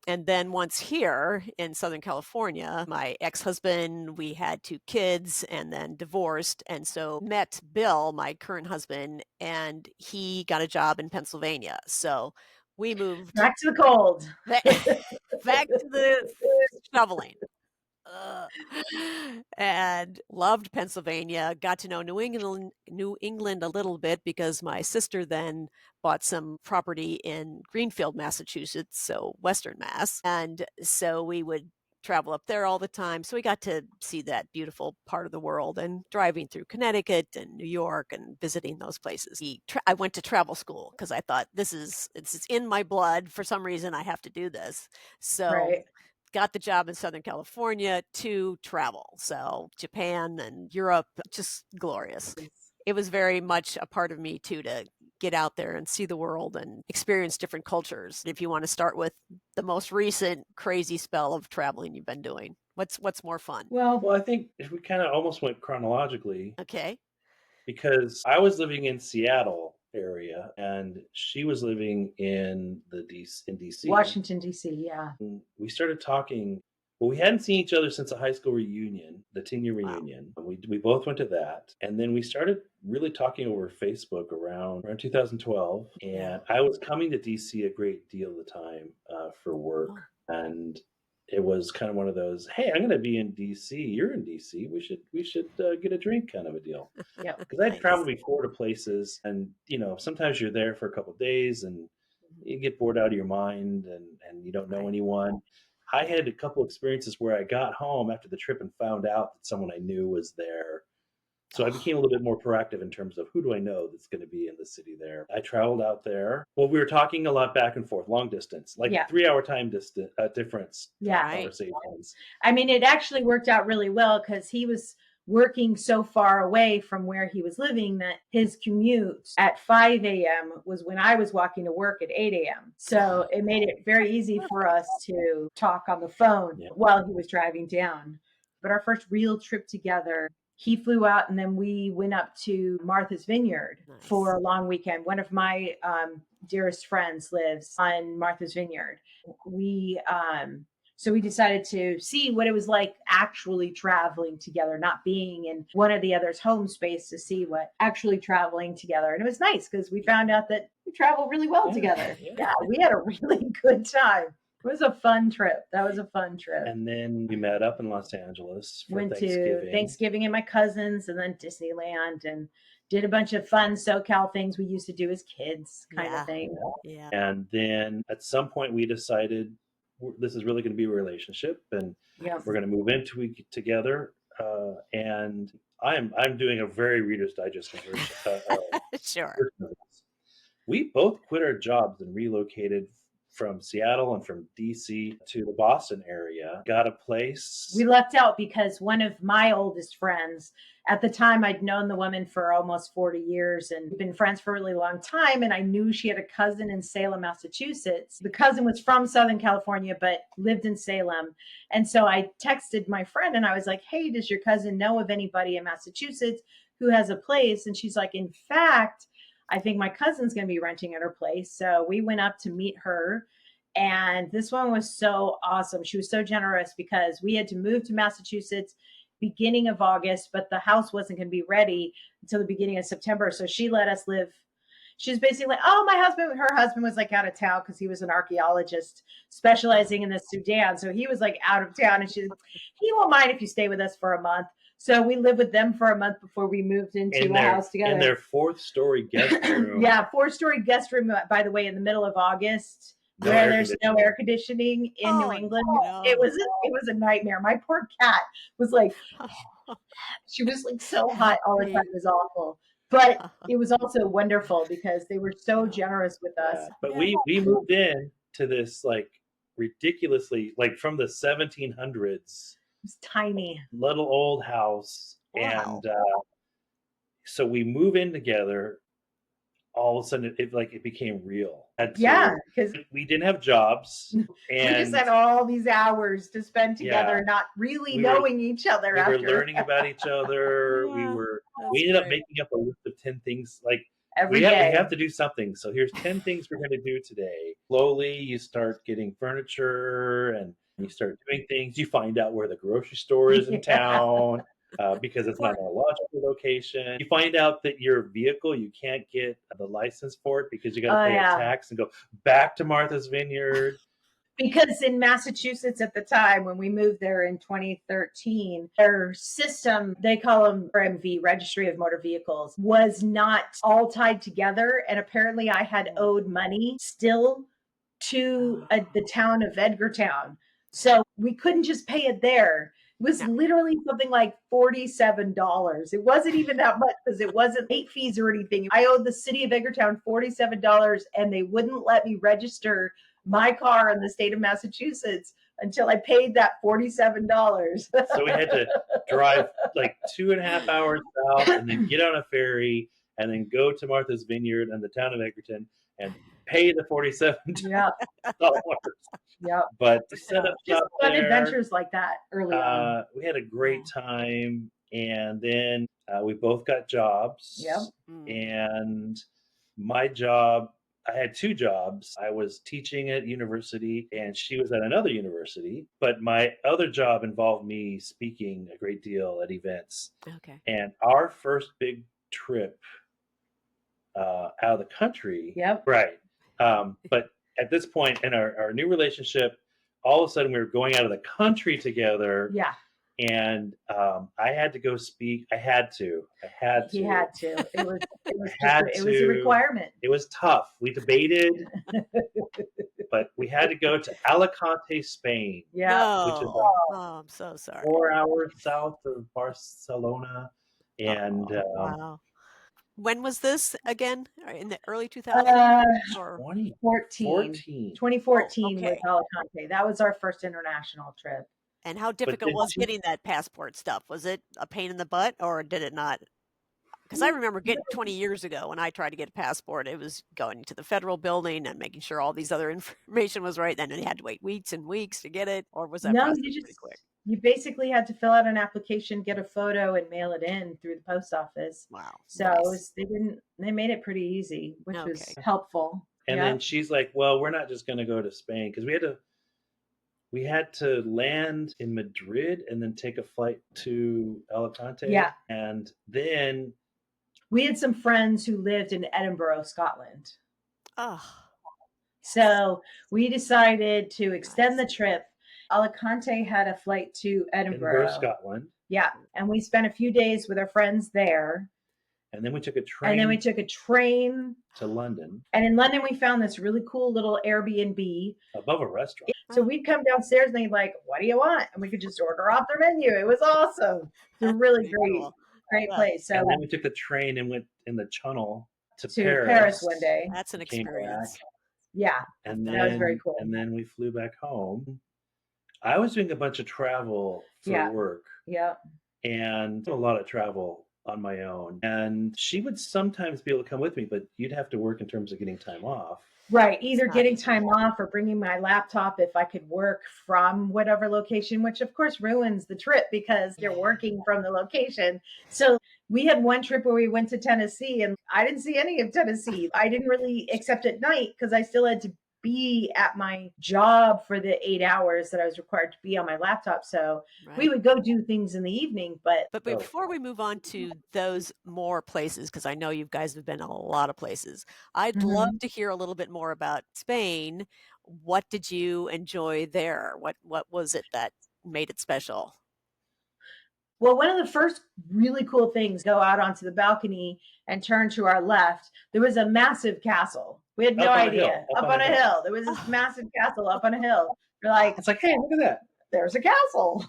And then once here in Southern California, my ex-husband, we had 2 kids and then divorced. And so met Bill, my current husband, and he got a job in Pennsylvania. So we moved Back to the cold. back, back to the shoveling. And loved Pennsylvania. Got to know New England a little bit because my sister then bought some property in Greenfield, Massachusetts, so Western Mass. And so we would travel up there all the time. So we got to see that beautiful part of the world and driving through Connecticut and New York and visiting those places. I went to travel school because I thought this is in my blood. For some reason, I have to do this. So Right. got the job in Southern California to travel. So Japan and Europe, just glorious. It was very much a part of me too to get out there and see the world and experience different cultures. If you want to start with the most recent crazy spell of traveling you've been doing, what's more fun? Well, Well, I think if we kind of almost went chronologically, Okay. because I was living in Seattle area and she was living in DC. Washington, D.C. Yeah. We started talking. Well, we hadn't seen each other since a high school reunion, the 10-year Wow. reunion. We both went to that, and then we started really talking over Facebook around 2012. Yeah. And I was coming to DC a great deal of the time for work, Oh, and it was kind of one of those, hey, I'm going to be in DC. You're in DC. We should get a drink kind of a deal. Yep. Because I'd nice. traveled before to places, and sometimes you're there for a couple of days, and Mhm. you get bored out of your mind, and you don't know Right. anyone. I Yeah. had a couple experiences where I got home after the trip and found out that someone I knew was there. So I Oh, became a little bit more proactive in terms of who do I know that's going to be in the city there. I traveled out there. Well, we were talking a lot back and forth, long distance, like Yeah. 3 hour time difference Yeah. right. conversations. I mean, it actually worked out really well because he was working so far away from where he was living that his commute at 5 a.m. was when I was walking to work at 8 a.m. So it made it very easy for us to talk on the phone while he was driving down. But our first real trip together, he flew out and then we went up to Martha's Vineyard for a long weekend. One of my dearest friends lives on Martha's Vineyard. So we decided to see what it was like actually traveling together, not being in one of the other's home space, to see what actually traveling together. And it was nice because we found out that we travel really well together. Yeah, we had a really good time. It was a fun trip. That was a fun trip. And then we met up in Los Angeles for Went Thanksgiving. to Thanksgiving and my cousins, and then Disneyland, and did a bunch of fun SoCal things we used to do as kids, kind of thing. Yeah. And then at some point we decided this is really going to be a relationship, and we're going to move into it together. And I'm doing a very Reader's Digest version. Sure. We both quit our jobs and relocated from Seattle and from DC to the Boston area. Got a place. We lucked out because one of my oldest friends, at the time I'd known the woman for almost 40 years and been friends for a really long time. And I knew she had a cousin in Salem, Massachusetts. The cousin was from Southern California, but lived in Salem. And so I texted my friend and I was like, hey, does your cousin know of anybody in Massachusetts who has a place? And she's like, in fact, I think my cousin's going to be renting at her place. So we went up to meet her. And this one was so awesome. She was so generous because we had to move to Massachusetts beginning of August, but the house wasn't going to be ready until the beginning of September. So she let us live. She was basically like, oh, her husband was like out of town because he was an archaeologist specializing in the Sudan. So he was like out of town, and he won't mind if you stay with us for a month. So we lived with them for a month before we moved into a house together. In their 4th-story guest room. Yeah, 4-story guest room, by the way, in the middle of August, where there's no air conditioning in New England. No. It was a nightmare. My poor cat was like, she was like so hot all the time. It was awful. But it was also wonderful because they were so generous with us. But we moved in to this like ridiculously, like from the 1700s. It's tiny, little old house. Wow. And so we move in together. All of a sudden it became real. Because we didn't have jobs, and we just had all these hours to spend together, not really knowing each other. We were learning about each other. We ended up making up a list of 10 things, like every day. We have to do something. So here's 10 things we're going to do today. Slowly you start getting furniture and you start doing things. You find out where the grocery store is in town. Because it's not a logical location. You find out that your vehicle, you can't get the license for it because you got to pay a tax and go back to Martha's Vineyard. Because in Massachusetts at the time, when we moved there in 2013, their system, they call them RMV, Registry of Motor Vehicles, was not all tied together. And apparently I had owed money still to the town of Edgartown. So we couldn't just pay it there. It was literally something like $47. It wasn't even that much because it wasn't late fees or anything. I owed the city of Edgartown $47 and they wouldn't let me register my car in the state of Massachusetts until I paid that $47. So we had to drive like 2.5 hours south and then get on a ferry and then go to Martha's Vineyard and the town of Edgartown and pay the $47. Yeah. But to set up just fun there, adventures like that early on. We had a great time, and then we both got jobs. Yep. And my job, I had 2 jobs. I was teaching at university, and she was at another university. But my other job involved me speaking a great deal at events. Okay. And our first big trip out of the country. Yep. Right. But at this point in our new relationship, all of a sudden we were going out of the country together. Yeah. And I had to go speak. He had to. It was a requirement. It was tough. We debated, but we had to go to Alicante, Spain. Yeah. Which is I'm so sorry. 4 hours south of Barcelona. And wow. When was this again? In the early 2000s? 2014 was Alicante. That was our first international trip. And how But difficult then was getting that passport stuff? Was it a pain in the butt, or did it not? Because I remember 20 years ago when I tried to get a passport, it was going to the federal building and making sure all these other information was right. Then you had to wait weeks and weeks to get it, or was that No, process pretty quick? you basically had to fill out an application, get a photo, and mail it in through the post office. Wow, So nice. they made it pretty easy, which was Okay. helpful. And Yeah. then she's like, well, we're not just going to go to Spain, because we had to land in Madrid and then take a flight to Alicante. Yeah. And then We had some friends who lived in Edinburgh, Scotland. Oh, So we decided to extend nice. the trip. Alicante had a flight to Edinburgh, Edinburgh. Scotland. Yeah. And we spent a few days with our friends there. And then we took a train And then we took a train to London And in London, we found this really cool little Airbnb. above a restaurant. So we'd come downstairs and they'd like, what do you want? And we could just order off their menu. It was awesome. It's a That's really pretty cool. great Yeah. place. So And then we took the train and went in the tunnel to Paris one day. That's an Came experience. back, Yeah. and That then was very cool. And then we flew back home. I was doing a bunch of travel for work, Yeah. and a lot of travel on my own. And she would sometimes be able to come with me, but you'd have to work in terms of getting time off. Right. Either not getting easy. time off or bringing my laptop if I could work from whatever location, which of course ruins the trip because you're working from the location. So we had one trip where we went to Tennessee and I didn't see any of Tennessee. I didn't really, except at night, because I still had to be at my job for the 8 hours that I was required to be on my laptop. So Right. we would go do things in the evening, but Before we move on to those more places, because I know you guys have been a lot of places, I'd love to hear a little bit more about Spain. What did you enjoy there? What was it that made it special? well, one of the first really cool things, go out onto the balcony and turn to our left. There was a massive castle. We had no Up on a idea. hill, Up on a hill. There was this massive castle up on a hill. We're like, It's like, hey, look at that. there's a castle.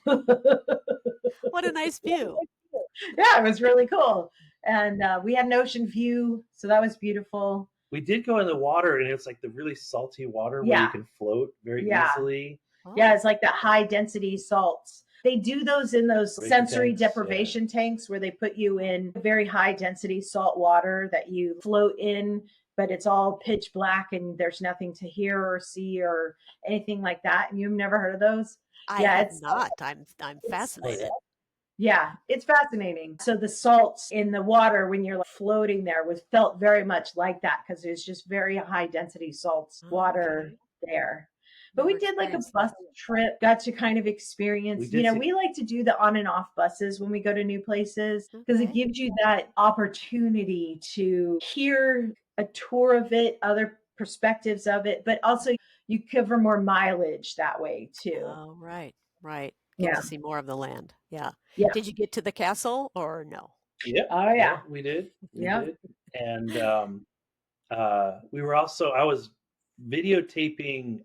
What a nice view. Yeah, it was really cool. And we had an ocean view. So that was beautiful. We did go in the water, and it's like the really salty water where you can float very easily. Yeah, it's like that high density salts. They do those in those Break sensory tanks, deprivation tanks where they put you in very high density salt water that you float in, but it's all pitch black and there's nothing to hear or see or anything like that. And you've never heard of those? I have not. I'm fascinated. Yeah, it's fascinating. So the salts in the water when you're floating there was felt very much like that because there's just very high density salts water there. But we did like a bus trip, got to kind of experience, we like to do the on and off buses when we go to new places because it gives you that opportunity to hear a tour of it, other perspectives of it, but also you cover more mileage that way too. Oh, right. Get to see more of the land. Yeah. Did you get to the castle or no? Yep. Oh yeah. We did. We Yeah. did. And we were also, I was videotaping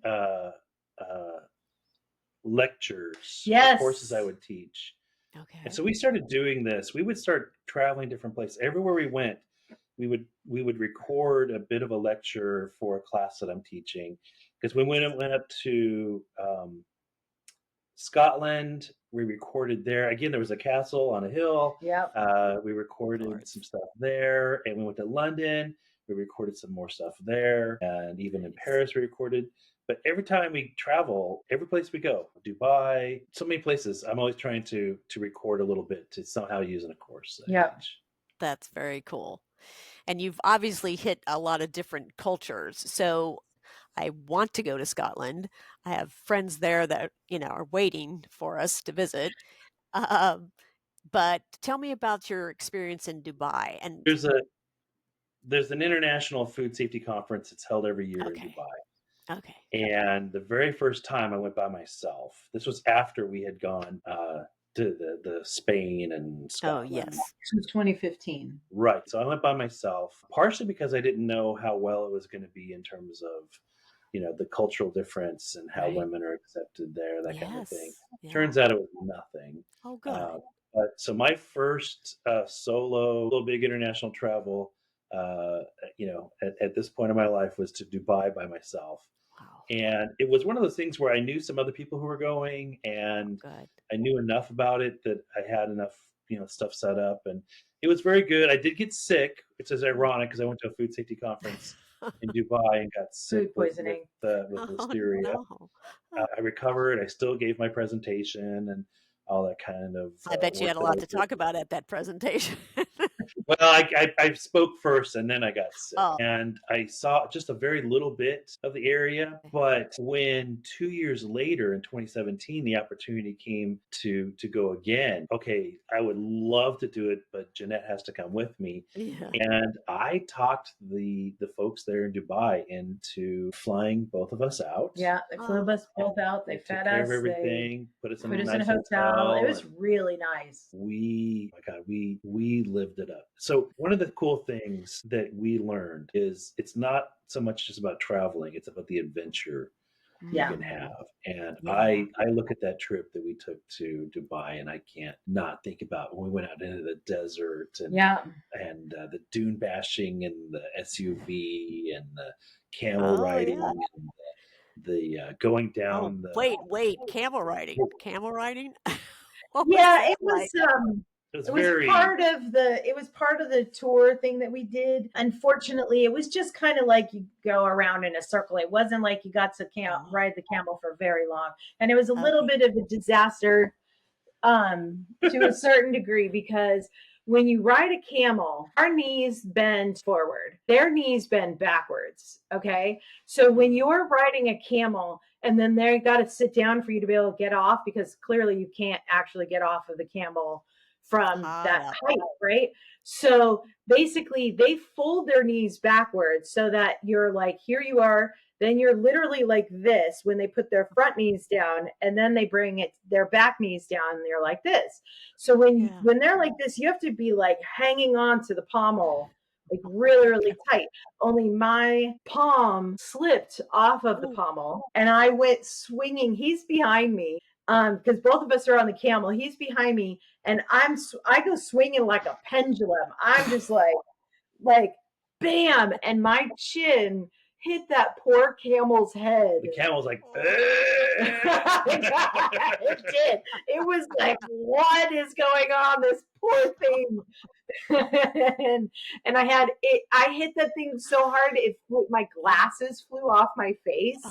lectures, courses I would teach. Okay. And so we started doing this. We would start traveling different places. Everywhere we went, we would record a bit of a lecture for a class that I'm teaching. Because when we went up to Scotland, we recorded there. Again, there was a castle on a hill. Yeah. We recorded some stuff there. And we went to London. We recorded some more stuff there. And even in Paris, we recorded. But every time we travel, every place we go, Dubai, so many places, I'm always trying to record a little bit to somehow use in a course. Yeah. That's very cool. And you've obviously hit a lot of different cultures. So I want to go to Scotland. I have friends there that, are waiting for us to visit. But tell me about your experience in Dubai. And there's an international food safety conference. It's held every year in Dubai. Okay. And the very first time I went by myself, this was after we had gone to the Spain and Scotland. Oh, yes. This was 2015. Right. So I went by myself, partially because I didn't know how well it was going to be in terms of, the cultural difference and how women are accepted there, that kind of thing. Yeah. Turns out it was nothing. Oh, good. So my first solo, little big international travel, at this point in my life was to Dubai by myself. Wow. And it was one of those things where I knew some other people who were going, and Good. I knew enough about it that I had enough, stuff set up, and it was very good. I did get sick, which is ironic because I went to a food safety conference in Dubai and got sick Food with poisoning. with Oh, listeria. no. I recovered. I still gave my presentation and all that kind of I bet you work had a that lot I to did. talk about at that presentation. Well, I spoke first and then I got sick. Oh. And I saw just a very little bit of the area. But when 2 years later in 2017, the opportunity came to go again, okay, I would love to do it, but Gennette has to come with me. Yeah. And I talked the folks there in Dubai into flying both of us out. Yeah, they flew us both out. They They took fed care us. of everything, put us in Put a us in a nice hotel. It was and really nice. we, my God, we lived it up. So one of the cool things that we learned is it's not so much just about traveling; it's about the adventure Yeah. you can have. And Yeah. I look at that trip that we took to Dubai, and I can't not think about when we went out into the desert and the dune bashing and the SUV and the camel Oh, riding yeah. and the going Oh, down the. wait, camel riding. Camel riding? What was Yeah, that it was like? It was part of the tour thing that we did. Unfortunately, it was just kind of like you go around in a circle. It wasn't like you got to ride the camel for very long. And it was a little Okay. bit of a disaster to a certain degree, because when you ride a camel, our knees bend forward, their knees bend backwards. Okay. So when you're riding a camel and then they got to sit down for you to be able to get off, because clearly you can't actually get off of the camel from that height, right? So basically they fold their knees backwards so that you're like, here you are, then you're literally like this when they put their front knees down, and then they bring their back knees down and they're like this. So when they're like this, you have to be like hanging on to the pommel like really, really tight. Only my palm slipped off of the pommel and I went swinging. He's behind me because both of us are on the camel. He's behind me and I go swinging like a pendulum. I'm just like bam, and my chin hit that poor camel's head. The camel's like, it did. It was like, what is going on? This poor thing. and I hit that thing so hard, my glasses flew off my face.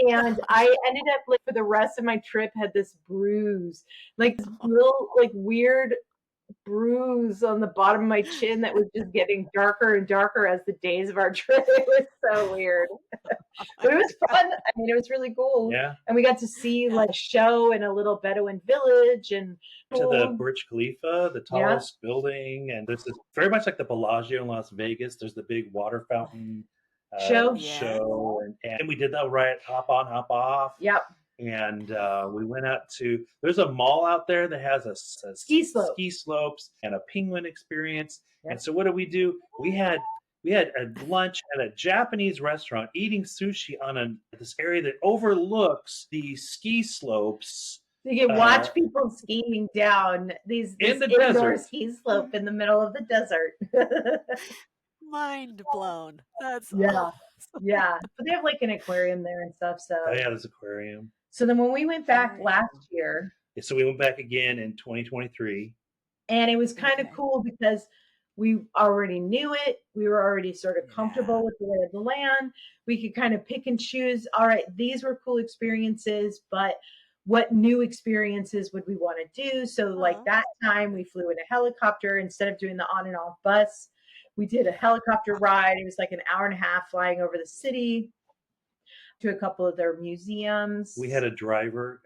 And I ended up like for the rest of my trip had this bruise, like this little like weird bruise on the bottom of my chin that was just getting darker and darker as the days of our trip. It was so weird. But it was fun. I mean, it was really cool. Yeah. And we got to see like a show in a little Bedouin village and to the Burj Khalifa, the tallest building. And this is very much like the Bellagio in Las Vegas. There's the big water fountain show. And we did that right, hop on, hop off. Yep. And we went out there's a mall out there that has a ski slopes and a penguin experience. Yep. And so what do? We had a lunch at a Japanese restaurant eating sushi on this area that overlooks the ski slopes. You can watch people skiing down this indoor ski slope in the middle of the desert. Mind blown. That's awesome. Yeah. But they have like an aquarium there and stuff. So there's an aquarium. So then when we went back last year. So we went back again in 2023. And it was kind of cool because we already knew it. We were already sort of comfortable with the lay of the land. We could kind of pick and choose. All right, these were cool experiences, but what new experiences would we want to do? So like that time we flew in a helicopter instead of doing the on and off bus. We did a helicopter ride. It was like an hour and a half flying over the city to a couple of their museums. We had a driver.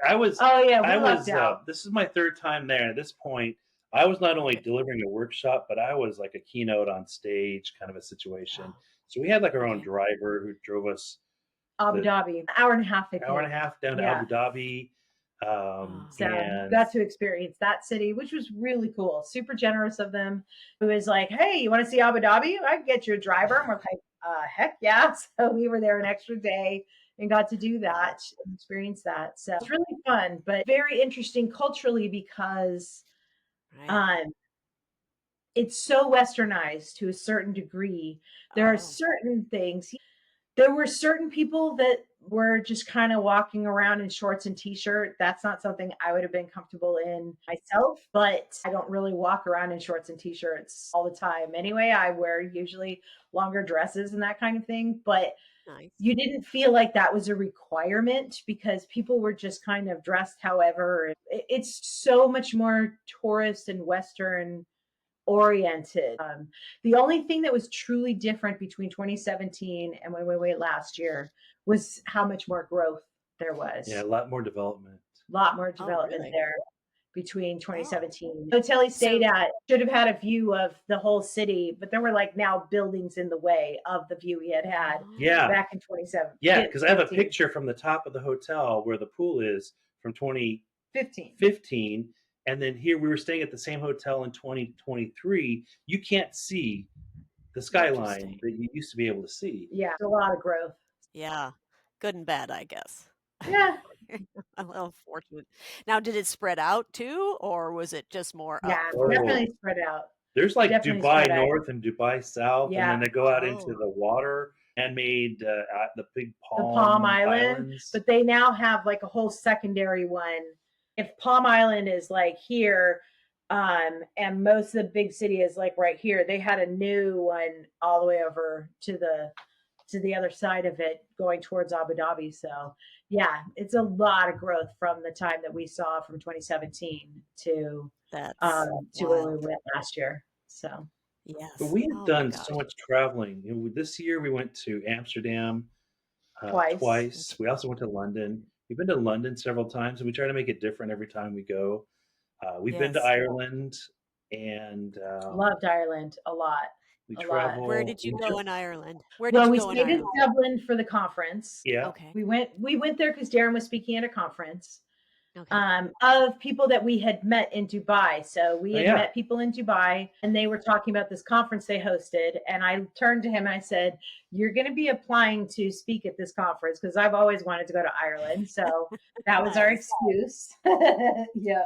This is my third time there. At this point, I was not only delivering a workshop, but I was like a keynote on stage kind of a situation. So we had like our own driver who drove us Abu Dhabi, hour and a half down to Abu Dhabi. So got to experience that city, which was really cool. Super generous of them. It was like, hey, you want to see Abu Dhabi? I can get you a driver. And we're like, heck yeah. So we were there an extra day and got to do that and experience that. So it's really fun, but very interesting culturally because it's so westernized to a certain degree. There are certain things. There were certain people that we're just kind of walking around in shorts and t-shirt. That's not something I would have been comfortable in myself, but I don't really walk around in shorts and t-shirts all the time. Anyway, I wear usually longer dresses and that kind of thing, but Nice. you didn't feel like that was a requirement because people were just kind of dressed however. It's so much more tourist and Western oriented. The only thing that was truly different between 2017 and when we went last year was how much more growth there was. Yeah, a lot more development. A lot more development really? there between Oh. 2017. The hotel he stayed at should have had a view of the whole city, but there were like now buildings in the way of the view he had Yeah. back in 2017. Yeah, because I have a picture from the top of the hotel where the pool is from 2015. And then here we were staying at the same hotel in 2023. You can't see the skyline that you used to be able to see. Yeah, a lot of growth. Yeah, good and bad, I guess. Yeah. Unfortunate. Now, did it spread out too, or was it just more up? Yeah, definitely spread out. There's like Definitely Dubai spread out. North and Dubai South, Yeah. and then they go out into the water and made the big Palm Islands. But they now have like a whole secondary one. If Palm Island is like here, and most of the big city is like right here, they had a new one all the way over to the other side of it going towards Abu Dhabi. So yeah, it's a lot of growth from the time that we saw from 2017 to where we went last year. So yes, but we have done so much traveling. You know, this year we went to Amsterdam twice. We also went to London. We've been to London several times, and we try to make it different every time we go. We've been to Ireland, and loved Ireland a lot. We traveled. Where did you go in Ireland? We stayed in Dublin for the conference. Yeah. Okay. We went there because Darin was speaking at a conference. Of people that we had met in Dubai. So we had met people in Dubai, and they were talking about this conference they hosted. And I turned to him and I said, "You're going to be applying to speak at this conference because I've always wanted to go to Ireland." So that was our excuse. Yeah.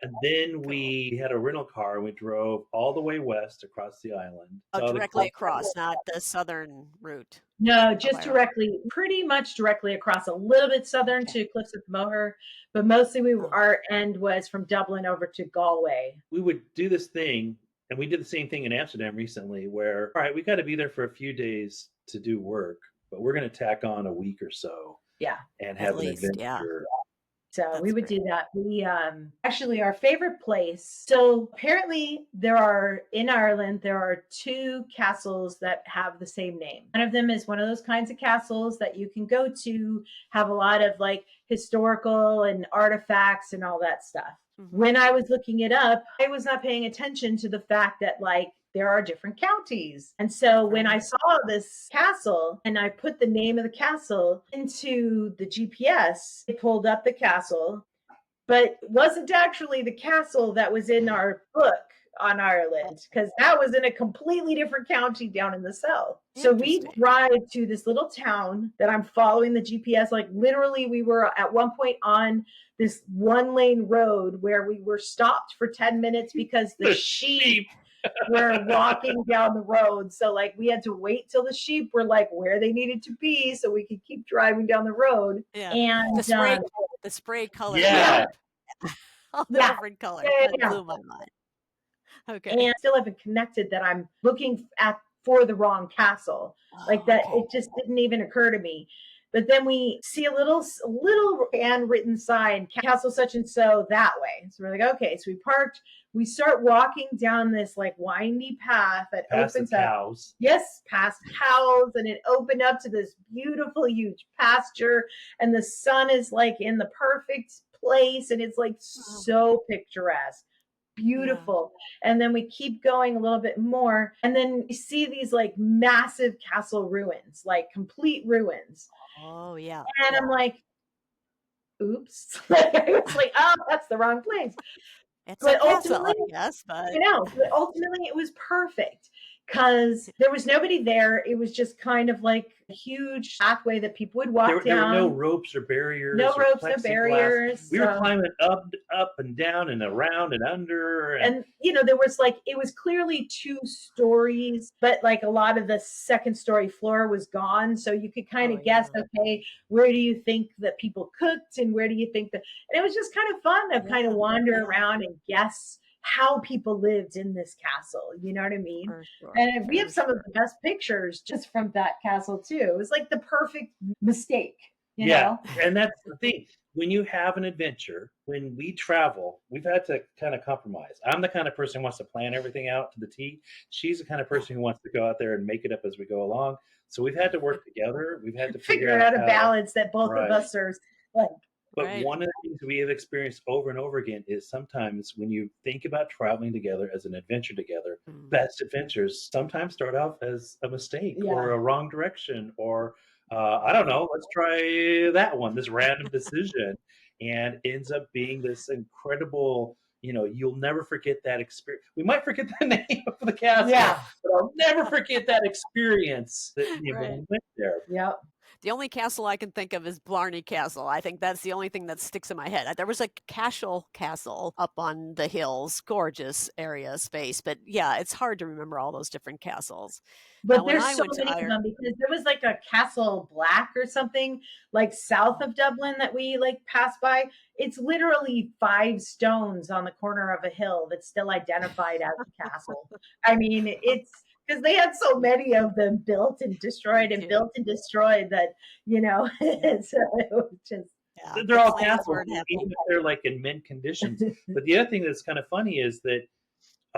And then we had a rental car and we drove all the way west across the island. Oh, directly across, not the southern route. No, just directly, pretty much directly across, a little bit southern to Cliffs of Moher, but mostly our end was from Dublin over to Galway. We would do this thing, and we did the same thing in Amsterdam recently where, all right, we got to be there for a few days to do work, but we're going to tack on a week or so. Yeah. And have an adventure. So we would do that. We actually, our favorite place. So apparently in Ireland, there are 2 castles that have the same name. One of them is one of those kinds of castles that you can go to, have a lot of like historical and artifacts and all that stuff. Mm-hmm. When I was looking it up, I was not paying attention to the fact that like there are different counties. And so when I saw this castle and I put the name of the castle into the GPS, it pulled up the castle, but it wasn't actually the castle that was in our book on Ireland, because that was in a completely different county down in the south. So we drive to this little town that I'm following the GPS. Like literally we were at one point on this 1-lane road where we were stopped for 10 minutes because the sheep were walking down the road. So like we had to wait till the sheep were like where they needed to be so we could keep driving down the road. Yeah. And the spray color. Yeah. All the different colors. That blew my mind. Okay. And I still haven't connected that I'm looking for the wrong castle. It just didn't even occur to me. But then we see a little handwritten sign, castle such and so that way. So we're like, okay. So we parked. We start walking down this like windy path that opens up. Cows. Yes, past cows, and it opened up to this beautiful, huge pasture, and the sun is like in the perfect place, and it's like so picturesque. Beautiful. Yeah. And then we keep going a little bit more, and then we see these like massive castle ruins, like complete ruins. Oh yeah. And I'm like, oops. I was like, oh, that's the wrong place. It's a castle, I guess, but I know. But ultimately it was perfect because there was nobody there. It was just kind of like a huge pathway that people would walk There were no down. ropes or barriers. No or ropes, no plexiglass. barriers. We were climbing up and down and around and under. And there was like, it was clearly 2 stories, but like a lot of the second story floor was gone. So you could kind of guess, okay, where do you think that people cooked and where do you think that, and it was just kind of fun to kind of wander around and guess how people lived in this castle. You know what I mean? Sure, and we have some of the best pictures just from that castle too. It was like the perfect mistake. You know? And that's the thing. When you have an adventure, when we travel, we've had to kind of compromise. I'm the kind of person who wants to plan everything out to the T. She's the kind of person who wants to go out there and make it up as we go along. So we've had to work together. We've had to figure out a balance that both of us are like. But one of the things we have experienced over and over again is sometimes when you think about traveling together as an adventure together, best adventures sometimes start off as a mistake or a wrong direction or I don't know, let's try that one, this random decision, and ends up being this incredible, you'll never forget that experience. We might forget the name of the castle, but I'll never forget that experience that when we went there. Yep. The only castle I can think of is Blarney Castle. I think that's the only thing that sticks in my head. There was a Cashel Castle up on the hills, gorgeous area space. But yeah, it's hard to remember all those different castles. But now, there's so many of them because there was like a Castle Black or something like south of Dublin that we like passed by. It's literally 5 stones on the corner of a hill that's still identified as a castle. I mean, it's because they had so many of them built and destroyed and built and destroyed that, so it was just. They're all castles, even if they're like in mint conditions. But the other thing that's kind of funny is that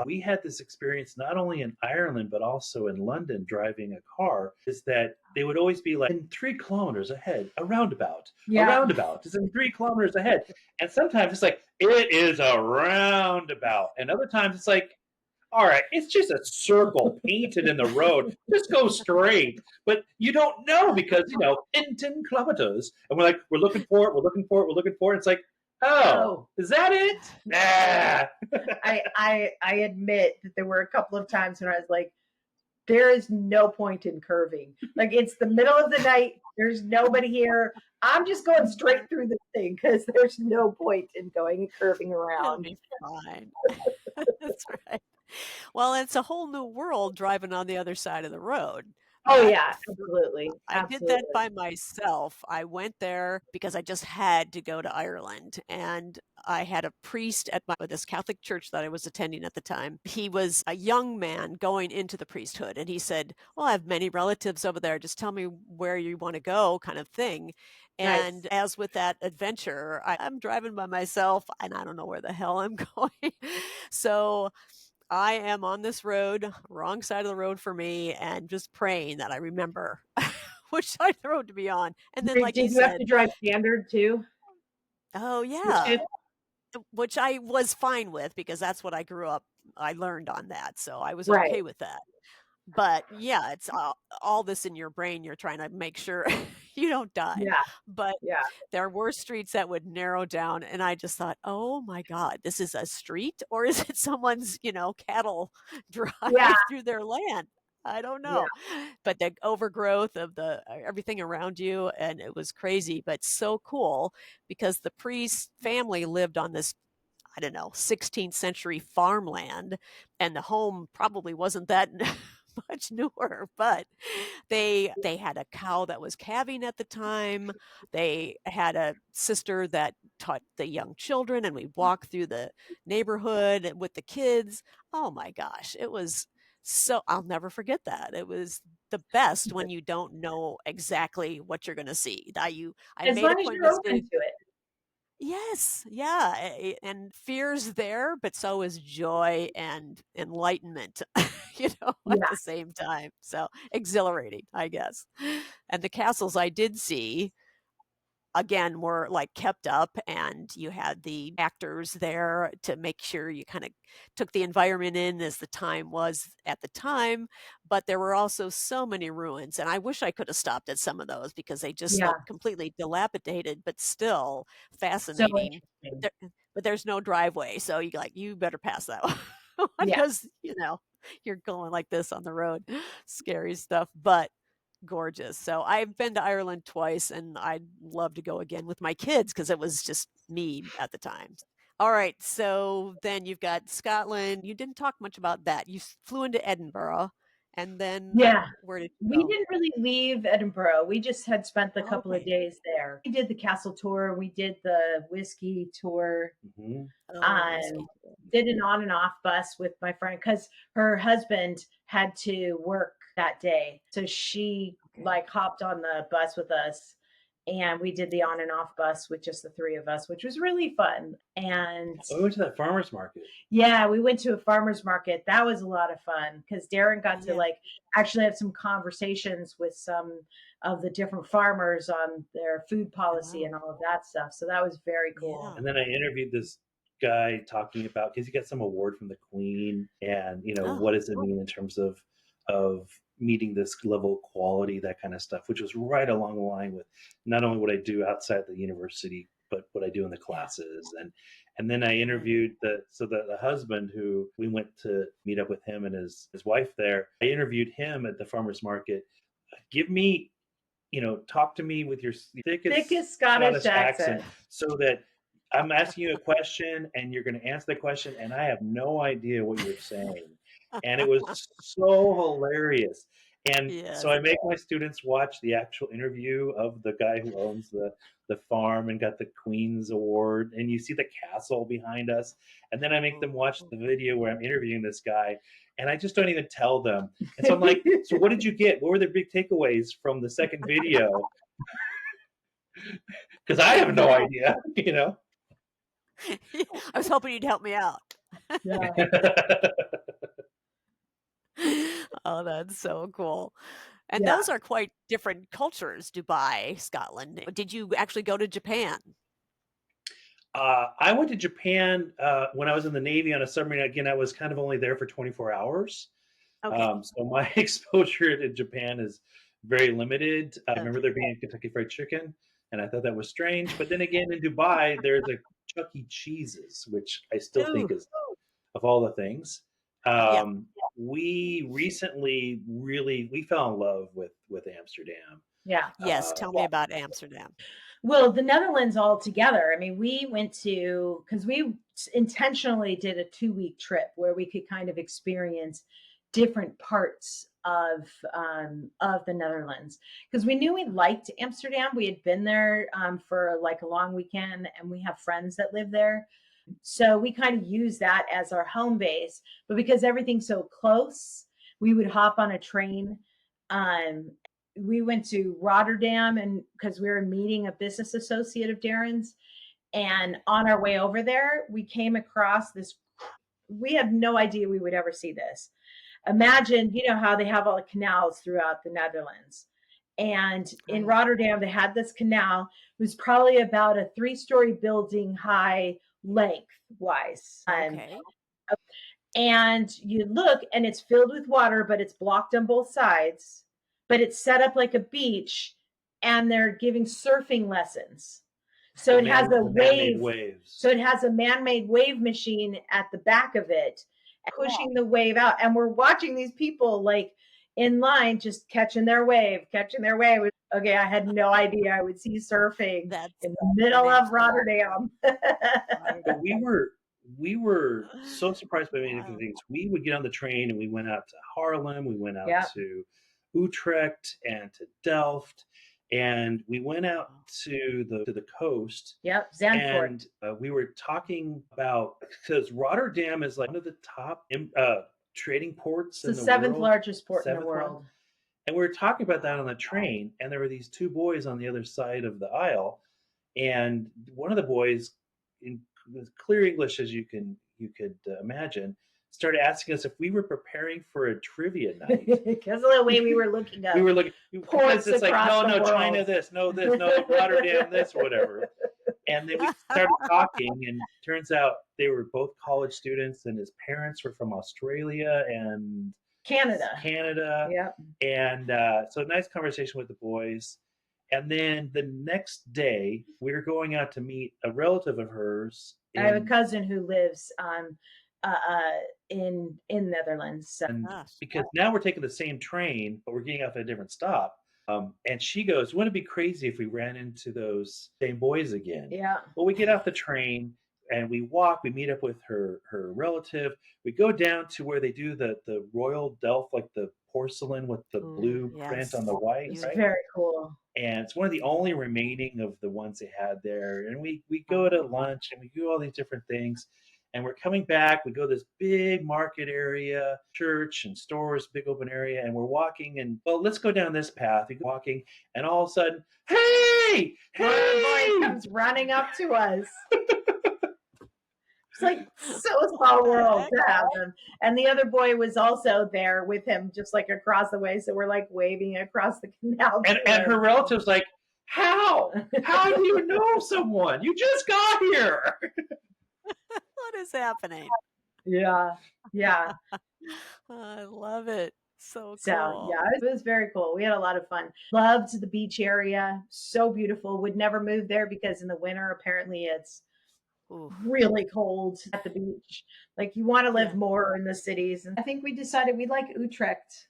we had this experience not only in Ireland, but also in London driving a car, is that they would always be like, in 3 kilometers ahead, a roundabout. A roundabout is in 3 kilometers ahead. And sometimes it's like, it is a roundabout. And other times it's like, all right, it's just a circle painted in the road. Just go straight. But you don't know because, in 10 kilometers. And we're looking for it. It's like, oh, is that it? Nah. I admit that there were a couple of times when I was like, there is no point in curving. Like, it's the middle of the night. There's nobody here. I'm just going straight through the thing because there's no point in going and curving around. It'll be fine. That's right. Well, it's a whole new world driving on the other side of the road. Oh, yeah, absolutely. I did that by myself. I went there because I just had to go to Ireland. And I had a priest at this Catholic church that I was attending at the time. He was a young man going into the priesthood. And he said, well, I have many relatives over there. Just tell me where you want to go, kind of thing. And as with that adventure, I'm driving by myself and I don't know where the hell I'm going. So I am on this road, wrong side of the road for me, and just praying that I remember which side of the road to be on. And then, like did you have to drive standard too? Oh yeah, which I was fine with because that's what I grew up. I learned on that, so I was okay with that. But yeah, it's all this in your brain. You're trying to make sure you don't die. But there were streets that would narrow down. And I just thought, oh my God, this is a street or is it someone's, cattle drive through their land? I don't know. But the overgrowth of everything around you. And it was crazy, but so cool because the priest family lived on this, I don't know, 16th century farmland. And the home probably wasn't that much newer, but they had a cow that was calving at the time. They had a sister that taught the young children, and we walked through the neighborhood with the kids. Oh my gosh, it was so, I'll never forget that. It was the best when you don't know exactly what you're going to see. I as made long a point as you're open to it. Yes, yeah, and fear's there, but so is joy and enlightenment, at the same time. So exhilarating, I guess. And the castles I did see, again, were like kept up, and you had the actors there to make sure you kind of took the environment in as the time was at the time. But there were also so many ruins, and I wish I could have stopped at some of those because they just look completely dilapidated, but still fascinating. So but there's no driveway, so you better pass that one. because, you're going like this on the road. Scary stuff, but gorgeous. So I've been to Ireland twice, and I'd love to go again with my kids because it was just me at the time. All right, so then you've got Scotland. You didn't talk much about that. You flew into Edinburgh, and then Yeah. where did you We go? didn't really leave Edinburgh. We just had spent the Oh, couple of okay. days there. We did the castle tour. We did the whiskey tour. Hmm. Oh, the whiskey. Did an on and off bus with my friend because her husband had to work that day. So she Okay. hopped on the bus with us, and we did the on and off bus with just the three of us, which was really fun. And We went to that farmer's market. yeah, we went to a farmer's market. That was a lot of fun because Darin got to Yeah. actually have some conversations with some of the different farmers on their food policy and all of that stuff. So that was very cool. Yeah. And then I interviewed this guy talking about, because he got some award from the Queen, and what does it mean in terms of meeting this level of quality, that kind of stuff, which was right along the line with not only what I do outside the university, but what I do in the classes. And then I interviewed the husband, who we went to meet up with him and his wife there. I interviewed him at the farmer's market. Give me, talk to me with your thickest Scottish accent. so that I'm asking you a question and you're going to answer the question and I have no idea what you're saying. And it was so hilarious. And so I make my students watch the actual interview of the guy who owns the farm and got the Queen's Award. And you see the castle behind us. And then I make them watch the video where I'm interviewing this guy. And I just don't even tell them. And so I'm like, so what did you get? What were the big takeaways from the second video? Because I have no idea, I was hoping you'd help me out. Yeah. Oh, that's so cool. And Yeah. those are quite different cultures, Dubai, Scotland. Did you actually go to Japan? I went to Japan when I was in the Navy on a submarine. Again, I was kind of only there for 24 hours. Okay. So my exposure to Japan is very limited. I remember there being Kentucky Fried Chicken, and I thought that was strange. But then again, in Dubai, there's a Chuck E. Cheese's, which I still think is, of all the things. We recently we fell in love with Amsterdam. Yeah. Yes. Tell me about Amsterdam. Well, the Netherlands altogether. I mean, we went to, because we intentionally did a 2-week trip where we could kind of experience different parts of the Netherlands, because we knew we liked Amsterdam. We had been there for a long weekend, and we have friends that live there. So we kind of use that as our home base. But because everything's so close, we would hop on a train. We went to Rotterdam, and because we were meeting a business associate of Darin's, and on our way over there, we came across this. We had no idea we would ever see this. Imagine, how they have all the canals throughout the Netherlands. And in Rotterdam, they had this canal. It was probably about a 3-story building high lengthwise. And you look, and it's filled with water, but it's blocked on both sides. But it's set up like a beach, and they're giving surfing lessons. So it has a wave. So it has a man-made wave machine at the back of it, pushing the wave out. And we're watching these people in line, just catching their wave. Okay, I had no idea I would see surfing in the middle of Rotterdam. But we were so surprised by many different things. We would get on the train and we went out to Haarlem, we went out to Utrecht and to Delft, and we went out to the coast. Yep, Zandvoort. And we were talking about, because Rotterdam is one of the top trading ports in the world. The 7th largest port in the world. And we were talking about that on the train, and there were these 2 boys on the other side of the aisle, and one of the boys, in as clear English as you could imagine, started asking us if we were preparing for a trivia night. Because of the way we were looking up. We were looking ports. It's no, China this, no, Rotterdam this, or whatever. And then we started talking, and turns out they were both college students, and his parents were from Australia and Canada. Yep. And so nice conversation with the boys. And then the next day, we were going out to meet a relative of hers. I have a cousin who lives in Netherlands. So. And because now we're taking the same train, but we're getting off at a different stop. And she goes, wouldn't it be crazy if we ran into those same boys again? Yeah. Well, we get off the train and we walk, we meet up with her relative. We go down to where they do the Royal Delft, like the porcelain with the blue print on the white. It's right? very cool. And it's one of the only remaining of the ones they had there. And we go to lunch and we do all these different things. And we're coming back. We go to this big market area, church and stores, big open area. And we're walking and, well, let's go down this path. We're walking and all of a sudden, hey, Boy comes running up to us. It's like so small world to have him. And the other boy was also there with him, just like across the way. So we're like waving across the canal. And her relative's like, how? How do you know someone? You just got here. What is happening? Yeah. I love it. So cool. So yeah, it was very cool. We had a lot of fun. Loved the beach area. So beautiful. Would never move there because in the winter, apparently it's really cold at the beach. Like you want to live more in the cities. And I think we decided we like Utrecht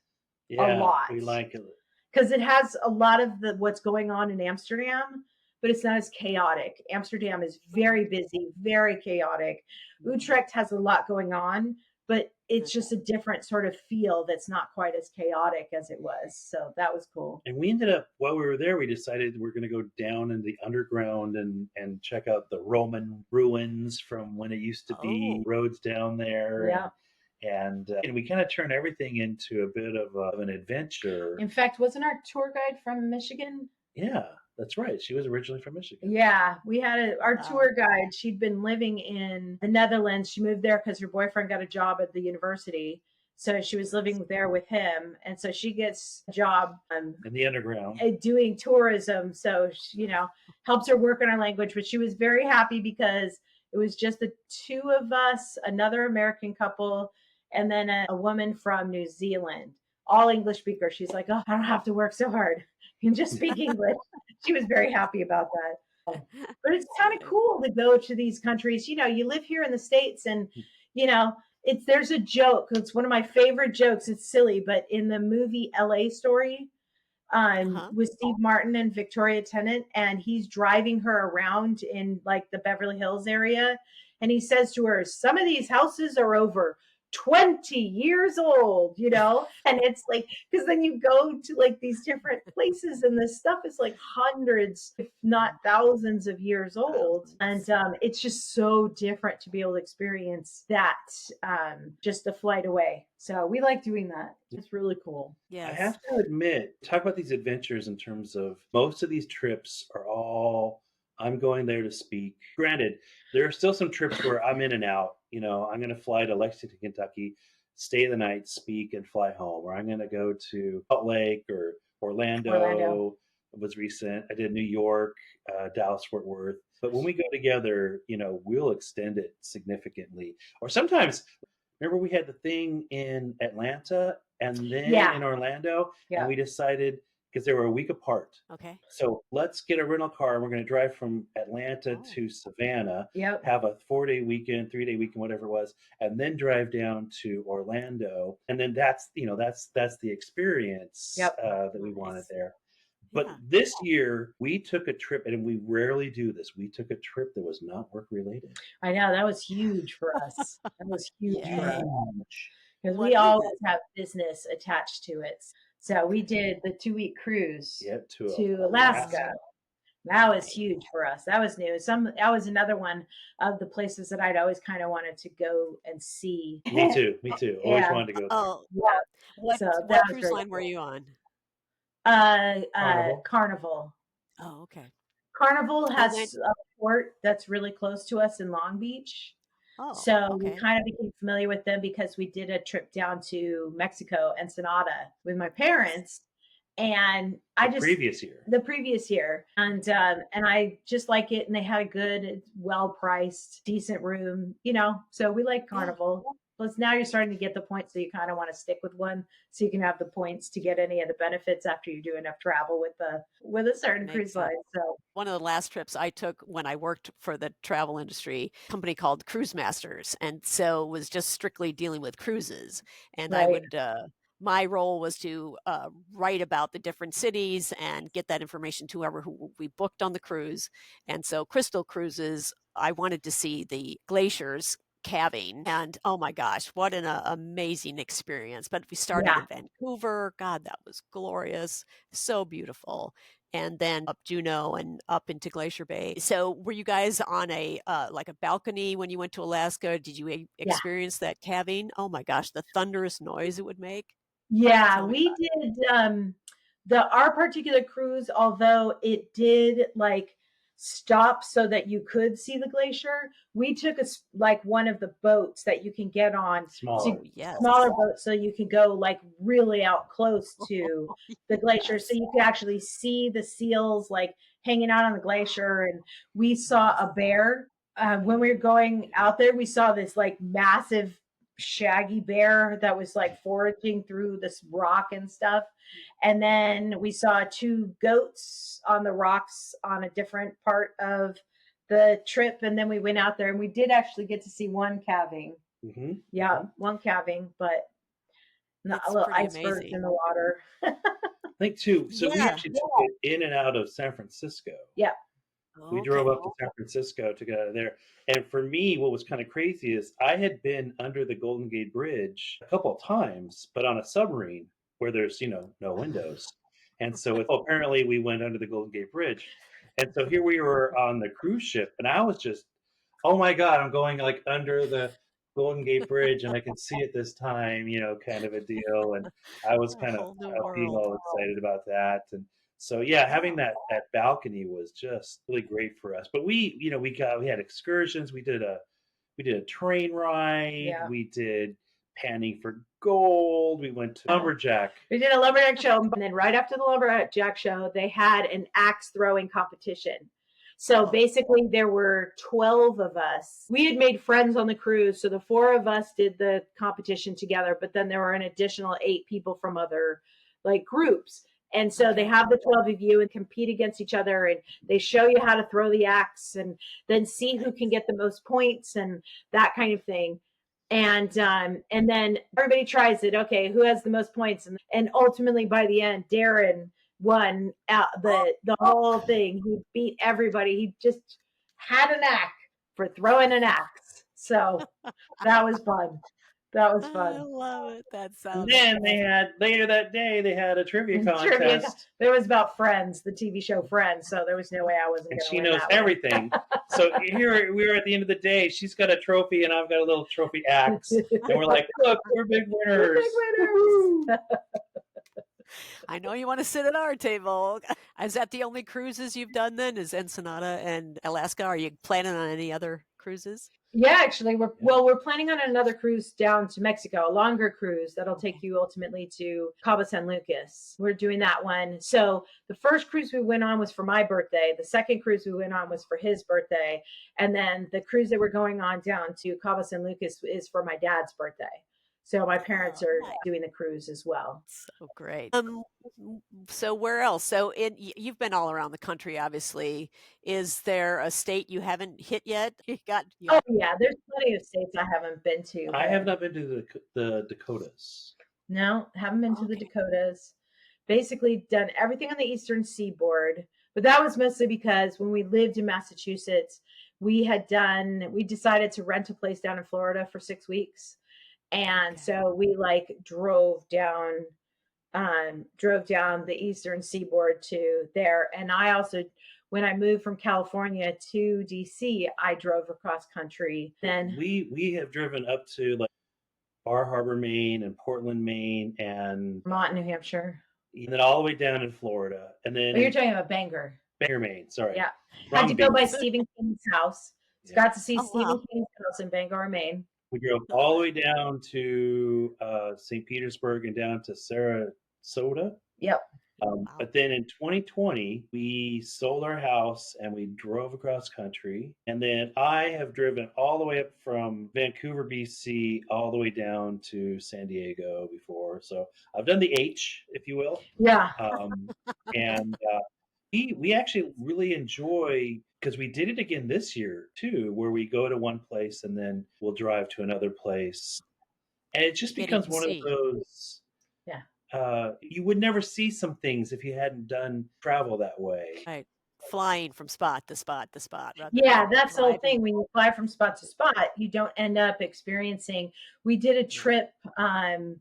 a lot. We like it. Because it has a lot of what's going on in Amsterdam, but it's not as chaotic. Amsterdam is very busy, very chaotic. Utrecht has a lot going on, but it's just a different sort of feel that's not quite as chaotic as it was. So that was cool. And we ended up, while we were there, we decided we're going to go down in the underground and check out the Roman ruins from when it used to be roads down there. Yeah. And we kind of turn everything into a bit of an adventure. In fact, wasn't our tour guide from Michigan? Yeah, that's right. She was originally from Michigan. Yeah, we had our tour guide. She'd been living in the Netherlands. She moved there because her boyfriend got a job at the university. So she was living there with him. And so she gets a job in the underground doing tourism. So, she, helps her work on her language. But she was very happy because it was just the two of us, another American couple, and then a woman from New Zealand, all English speakers. She's like, oh, I don't have to work so hard. You can just speak English. She was very happy about that. But it's kind of cool to go to these countries. You live here in the States and, there's a joke. It's one of my favorite jokes. It's silly, but in the movie LA Story, with Steve Martin and Victoria Tennant, and he's driving her around in like the Beverly Hills area. And he says to her, some of these houses are over 20 years old, and it's like, because then you go to like these different places and this stuff is like hundreds, if not thousands of years old. And it's just so different to be able to experience that just a flight away. So we like doing that. It's really cool. Yeah, I have to admit, talk about these adventures in terms of most of these trips are all I'm going there to speak. Granted, there are still some trips where I'm in and out. I'm going to fly to Lexington, Kentucky, stay the night, speak, and fly home. Or I'm going to go to Salt Lake or Orlando. It was recent. I did New York, Dallas, Fort Worth. But when we go together, we'll extend it significantly. Or sometimes, remember we had the thing in Atlanta and then in Orlando, and we decided, because they were a week apart. Okay. So let's get a rental car and we're going to drive from Atlanta to Savannah, have a 4-day weekend, 3-day weekend, whatever it was, and then drive down to Orlando. And then that's the experience that we wanted there. But this year we took a trip, and we rarely do this. We took a trip that was not work related. I know, that was huge for us. That was huge for us. Because we always have business attached to it. So we did the 2-week cruise to Alaska. That was huge for us. That was new. That was another one of the places that I'd always kind of wanted to go and see. Me too. Always wanted to go. Oh, yeah. What cruise line were you on? Carnival. Oh, okay. Carnival has a port that's really close to us in Long Beach. We kind of became familiar with them because we did a trip down to Mexico, Ensenada, with my parents, and the previous year, and I just like it, and they had a good, well priced, decent room, so we like Carnival. Plus now you're starting to get the points, so you kind of want to stick with one so you can have the points to get any of the benefits after you do enough travel with a certain Makes cruise line. So one of the last trips I took when I worked for the travel industry, a company called Cruise Masters, and so it was just strictly dealing with cruises. And I right. would my role was to write about the different cities and get that information to whoever who we booked on the cruise. And so Crystal Cruises, I wanted to see the glaciers calving, and oh my gosh, what an amazing experience. But we started Yeah. in Vancouver. God, that was glorious, so beautiful, and then up Juneau and up into Glacier Bay. So were you guys on a like a balcony when you went to Alaska? Did you Yeah. experience that calving? Oh my gosh, the thunderous noise it would make. Yeah, Tell me we about did our particular cruise, although it did like stop so that you could see the glacier. We took like one of the boats that you can get on it. Smaller. Oh yes. smaller boats, so you could go like really out close to the glacier, so Yes. you could actually see the seals like hanging out on the glacier. And we saw a bear when we were going out there. We saw this like massive shaggy bear that was like foraging through this rock and stuff. And then we saw two goats on the rocks on a different part of the trip. And then we went out there and we did actually get to see one calving. Mm-hmm. Yeah, Mm-hmm. one calving, but not a It's little pretty icebergs amazing. in the water. I think too. So we Yeah. actually took it in and out of San Francisco. Yeah. We Okay. drove up to San Francisco to get out of there. And for me, what was kind of crazy is I had been under the Golden Gate Bridge a couple of times, but on a submarine where there's, no windows. And so apparently we went under the Golden Gate Bridge. And so here we were on the cruise ship, and I was just, oh my God, I'm going like under the Golden Gate Bridge and I can see it this time, kind of a deal. And I was A kind of whole new being world. all excited about that. And so yeah, having that balcony was just really great for us. But we had excursions. We did a train ride. Yeah. We did panning for gold. We went to lumberjack. We did a lumberjack show, and then right after the lumberjack show, they had an axe throwing competition. So basically, there were 12 of us. We had made friends on the cruise, so the 4 of us did the competition together. But then there were an additional 8 people from other like groups. And so they have the 12 of you and compete against each other, and they show you how to throw the axe and then see who can get the most points and that kind of thing. And then everybody tries it. Okay, who has the most points? And ultimately, by the end, Darin won the whole thing. He beat everybody. He just had a knack for throwing an axe. So that was fun. That was I fun. love it. That And sounds then later that day they had a trivia Trivia. contest. It was about Friends, the TV show Friends. So there was no way I wasn't And going to she win knows that one. everything. So here we were at the end of the day. She's got a trophy, and I've got a little trophy axe. And we're like, look, we're big winners. Big winners. I know you want to sit at our table. Is that the only cruises you've done then? Is Ensenada and Alaska? Are you planning on any other cruises? Yeah, actually, we're planning on another cruise down to Mexico, a longer cruise that'll take you ultimately to Cabo San Lucas. We're doing that one. So the first cruise we went on was for my birthday. The second cruise we went on was for his birthday. And then the cruise that we're going on down to Cabo San Lucas is for my dad's birthday. So my parents are doing the cruise as well. So great. So where else? So you've been all around the country, obviously. Is there a state you haven't hit yet? Oh yeah, there's plenty of states I haven't been to. I have not been to the Dakotas. No, haven't been to the Dakotas. Basically done everything on the Eastern Seaboard, but that was mostly because when we lived in Massachusetts, we decided to rent a place down in Florida for 6 weeks. And so we like drove down the Eastern Seaboard to there. And I also, when I moved from California to DC, I drove across country. Then we have driven up to like Bar Harbor, Maine, and Portland, Maine, and Vermont, New Hampshire, and then all the way down in Florida, and then you're talking about Bangor, Maine. Sorry, yeah. Had to go by Stephen King's house. Got to see Stephen King's house in Bangor, Maine. We drove all the way down to St. Petersburg and down to Sarasota. Yep. Wow. But then in 2020, we sold our house and we drove across country. And then I have driven all the way up from Vancouver, BC, all the way down to San Diego before. So I've done the H, if you will. Yeah. And we actually really enjoy, because we did it again this year too, where we go to one place and then we'll drive to another place. And it just Getting becomes to one of see. those, you would never see some things if you hadn't done travel that way. Right. Flying from spot to spot to spot rather Yeah, than that's the whole driving. thing. When you fly from spot to spot, you don't end up experiencing. We did a trip.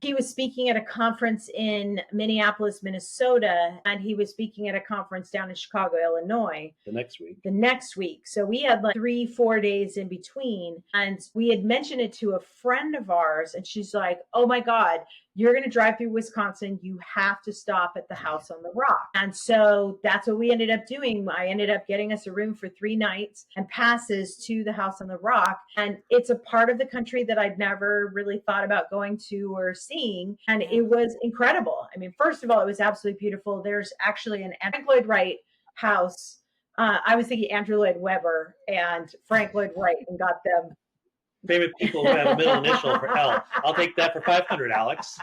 He was speaking at a conference in Minneapolis, Minnesota, and he was speaking at a conference down in Chicago, Illinois. The next week. So we had like 3-4 days in between. And we had mentioned it to a friend of ours, and she's like, oh my God, you're going to drive through Wisconsin. You have to stop at the House on the Rock. And so that's what we ended up doing. I ended up getting us a room for 3 nights and passes to the House on the Rock. And it's a part of the country that I'd never really thought about going to or seeing. And it was incredible. I mean, first of all, it was absolutely beautiful. There's actually an Frank Lloyd Wright house. I was thinking Andrew Lloyd Webber and Frank Lloyd Wright, and got them. Famous people who have a middle initial for L. I'll take that for 500, Alex.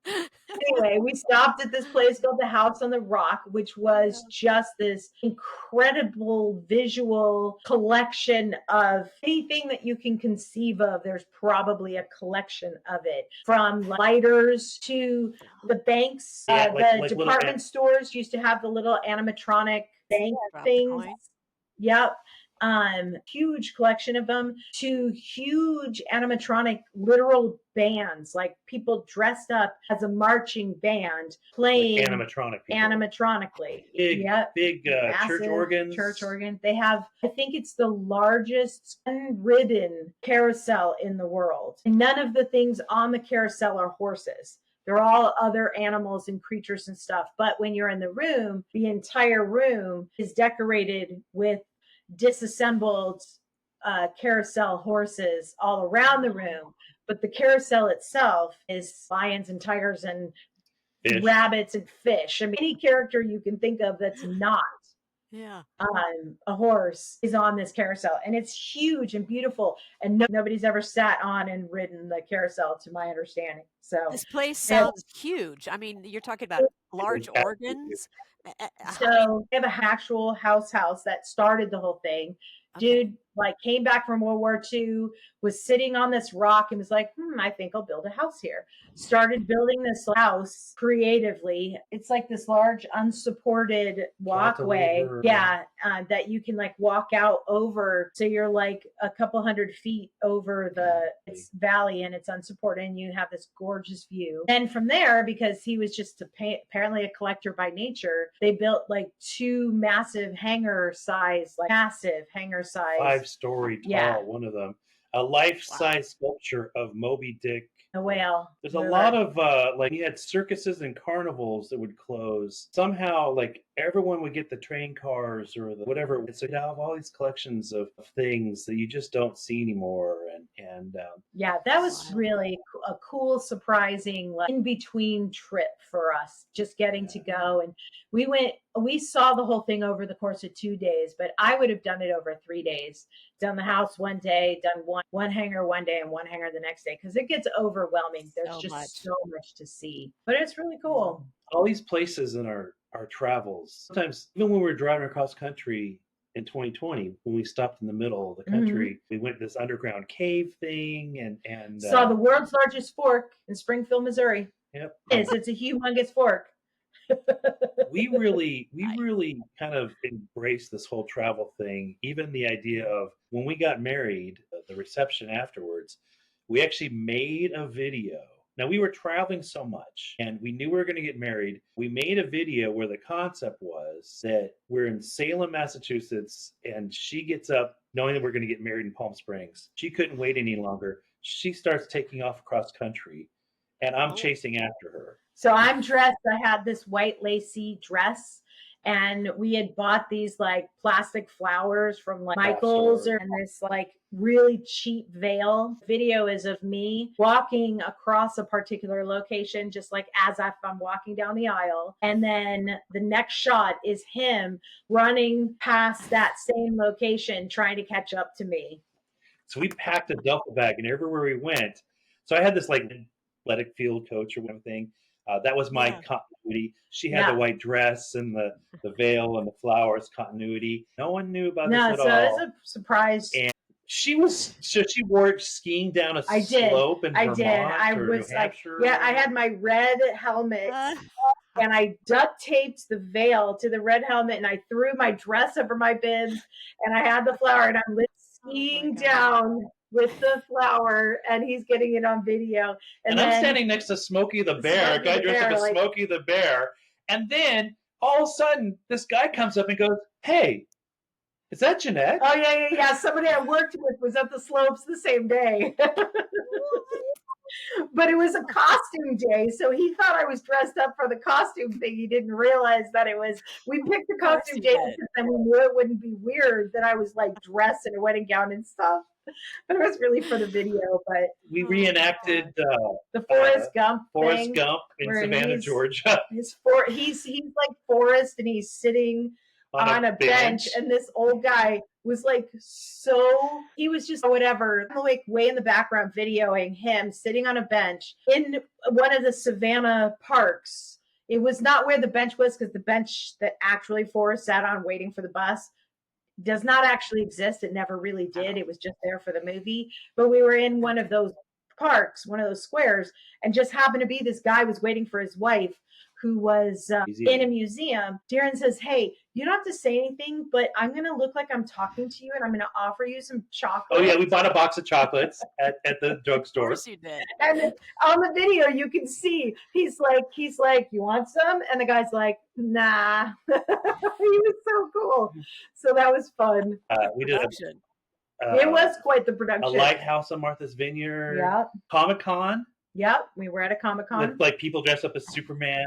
Anyway, we stopped at this place called the House on the Rock, which was just this incredible visual collection of anything that you can conceive of. There's probably a collection of it, from lighters to the banks. The department stores used to have the little animatronic bank things. Yep. Huge collection of them, to huge animatronic literal bands, like people dressed up as a marching band playing like animatronically. Big church organ. They have, I think it's the largest unridden carousel in the world. And none of the things on the carousel are horses. They're all other animals and creatures and stuff. But when you're in the room, the entire room is decorated with disassembled carousel horses all around the room, but the carousel itself is lions and tigers and rabbits and fish. I mean, any character you can think of that's not a horse is on this carousel, and it's huge and beautiful, and nobody's ever sat on and ridden the carousel, to my understanding. So this place sounds huge. I mean, you're talking about large organs. So they have an actual house that started the whole thing. Dude, like, came back from World War II, was sitting on this rock and was like, I think I'll build a house here. Started building this house creatively. It's like this large unsupported walkway. That you can like walk out over. So you're like a couple 100 feet over the valley, and it's unsupported, and you have this gorgeous view. And from there, because he was just apparently a collector by nature, they built like 2 massive hangar size, 5-story tall, one of them. A life-size sculpture of Moby Dick. The whale. There's a lot of, like, we had circuses and carnivals that would close. Somehow, like, everyone would get the train cars or the whatever. So you have all these collections of things that you just don't see anymore. And that was really a cool, surprising, like, in-between trip for us, just getting to go. And we saw the whole thing over the course of 2 days, but I would have done it over 3 days. Done the house one day, done one hangar one day and one hangar the next day, because it gets overwhelming. There's so much to see, but it's really cool. All these places in our travels, sometimes even when we were driving across country in 2020, when we stopped in the middle of the country, we went to this underground cave thing and saw the world's largest fork in Springfield, Missouri. Yep. It's a humongous fork. we really kind of embraced this whole travel thing. Even the idea of when we got married, the reception afterwards, we actually made a video. Now, we were traveling so much and we knew we were going to get married. We made a video where the concept was that we're in Salem, Massachusetts, and she gets up knowing that we're going to get married in Palm Springs. She couldn't wait any longer. She starts taking off across country, and I'm chasing after her. So I'm dressed. I had this white lacy dress, And we had bought these like plastic flowers from like Michael's and this like really cheap veil. Video is of me walking across a particular location, just like as if I'm walking down the aisle. And then the next shot is him running past that same location, trying to catch up to me. So we packed a duffel bag, and everywhere we went. So I had this like athletic field coach or whatever thing. That was my continuity. She had the white dress and the veil and the flowers continuity. No one knew about this at all. No, so it was a surprise. And she wore it skiing down a slope in Vermont or New Hampshire. Like, I had my red helmet and I duct taped the veil to the red helmet and I threw my dress over my bibs and I had the flower and I'm skiing down with the flower and he's getting it on video. And I'm standing next to Smokey the Bear, a guy dressed up as Smokey the Bear. And then all of a sudden this guy comes up and goes, "Hey, is that Gennette?" Oh, yeah. Somebody I worked with was at the slopes the same day. But it was a costume day, so he thought I was dressed up for the costume thing. He didn't realize that it was, we picked the costume day because then we knew it wouldn't be weird that I was like dressed in a wedding gown and stuff. But it was really for the video. But we reenacted the Forrest Gump in Savannah, Georgia. He's like Forrest, and he's sitting on a bench, and this old guy was like, he was just whatever, like way in the background videoing him sitting on a bench in one of the Savannah parks. It was not where the bench was, because the bench that actually Forrest sat on waiting for the bus does not actually exist. It never really did. It was just there for the movie. But we were in one of those parks, one of those squares, and just happened to be this guy was waiting for his wife, who was in a museum. Darin says, "Hey, you don't have to say anything, but I'm going to look like I'm talking to you and I'm going to offer you some chocolate." Oh, yeah. We bought a box of chocolates at the drugstore. Of course you did. And on the video, you can see he's like, "You want some?" And the guy's like, "Nah." He was so cool. So that was fun. We did it was quite the production. A lighthouse on Martha's Vineyard. Yeah. Comic-Con. Yep, we were at a Comic-Con. With like people dressed up as Superman.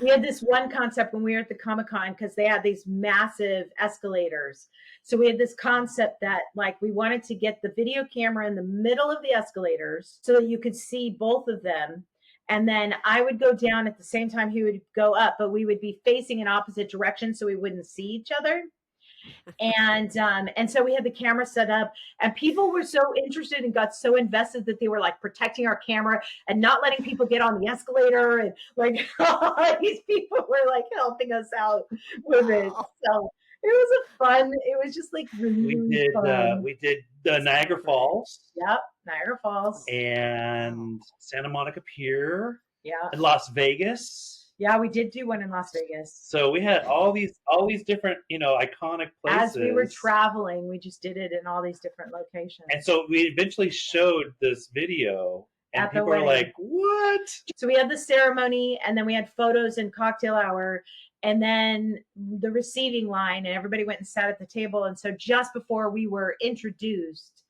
We had this one concept when we were at the Comic-Con, because they had these massive escalators. So we had this concept that like we wanted to get the video camera in the middle of the escalators so that you could see both of them. And then I would go down at the same time he would go up, but we would be facing in opposite directions so we wouldn't see each other. And so we had the camera set up, and people were so interested and got so invested that they were like protecting our camera and not letting people get on the escalator, and like these people were like helping us out with it. So it was just like really fun. We did the Niagara Falls. Yep, Niagara Falls and Santa Monica Pier. Yeah, and Las Vegas. Yeah, we did do one in Las Vegas. So we had all these different, iconic places. As we were traveling, we just did it in all these different locations. And so we eventually showed this video, and people were like, "What?" So we had the ceremony, and then we had photos and cocktail hour, and then the receiving line, and everybody went and sat at the table. And so just before we were introduced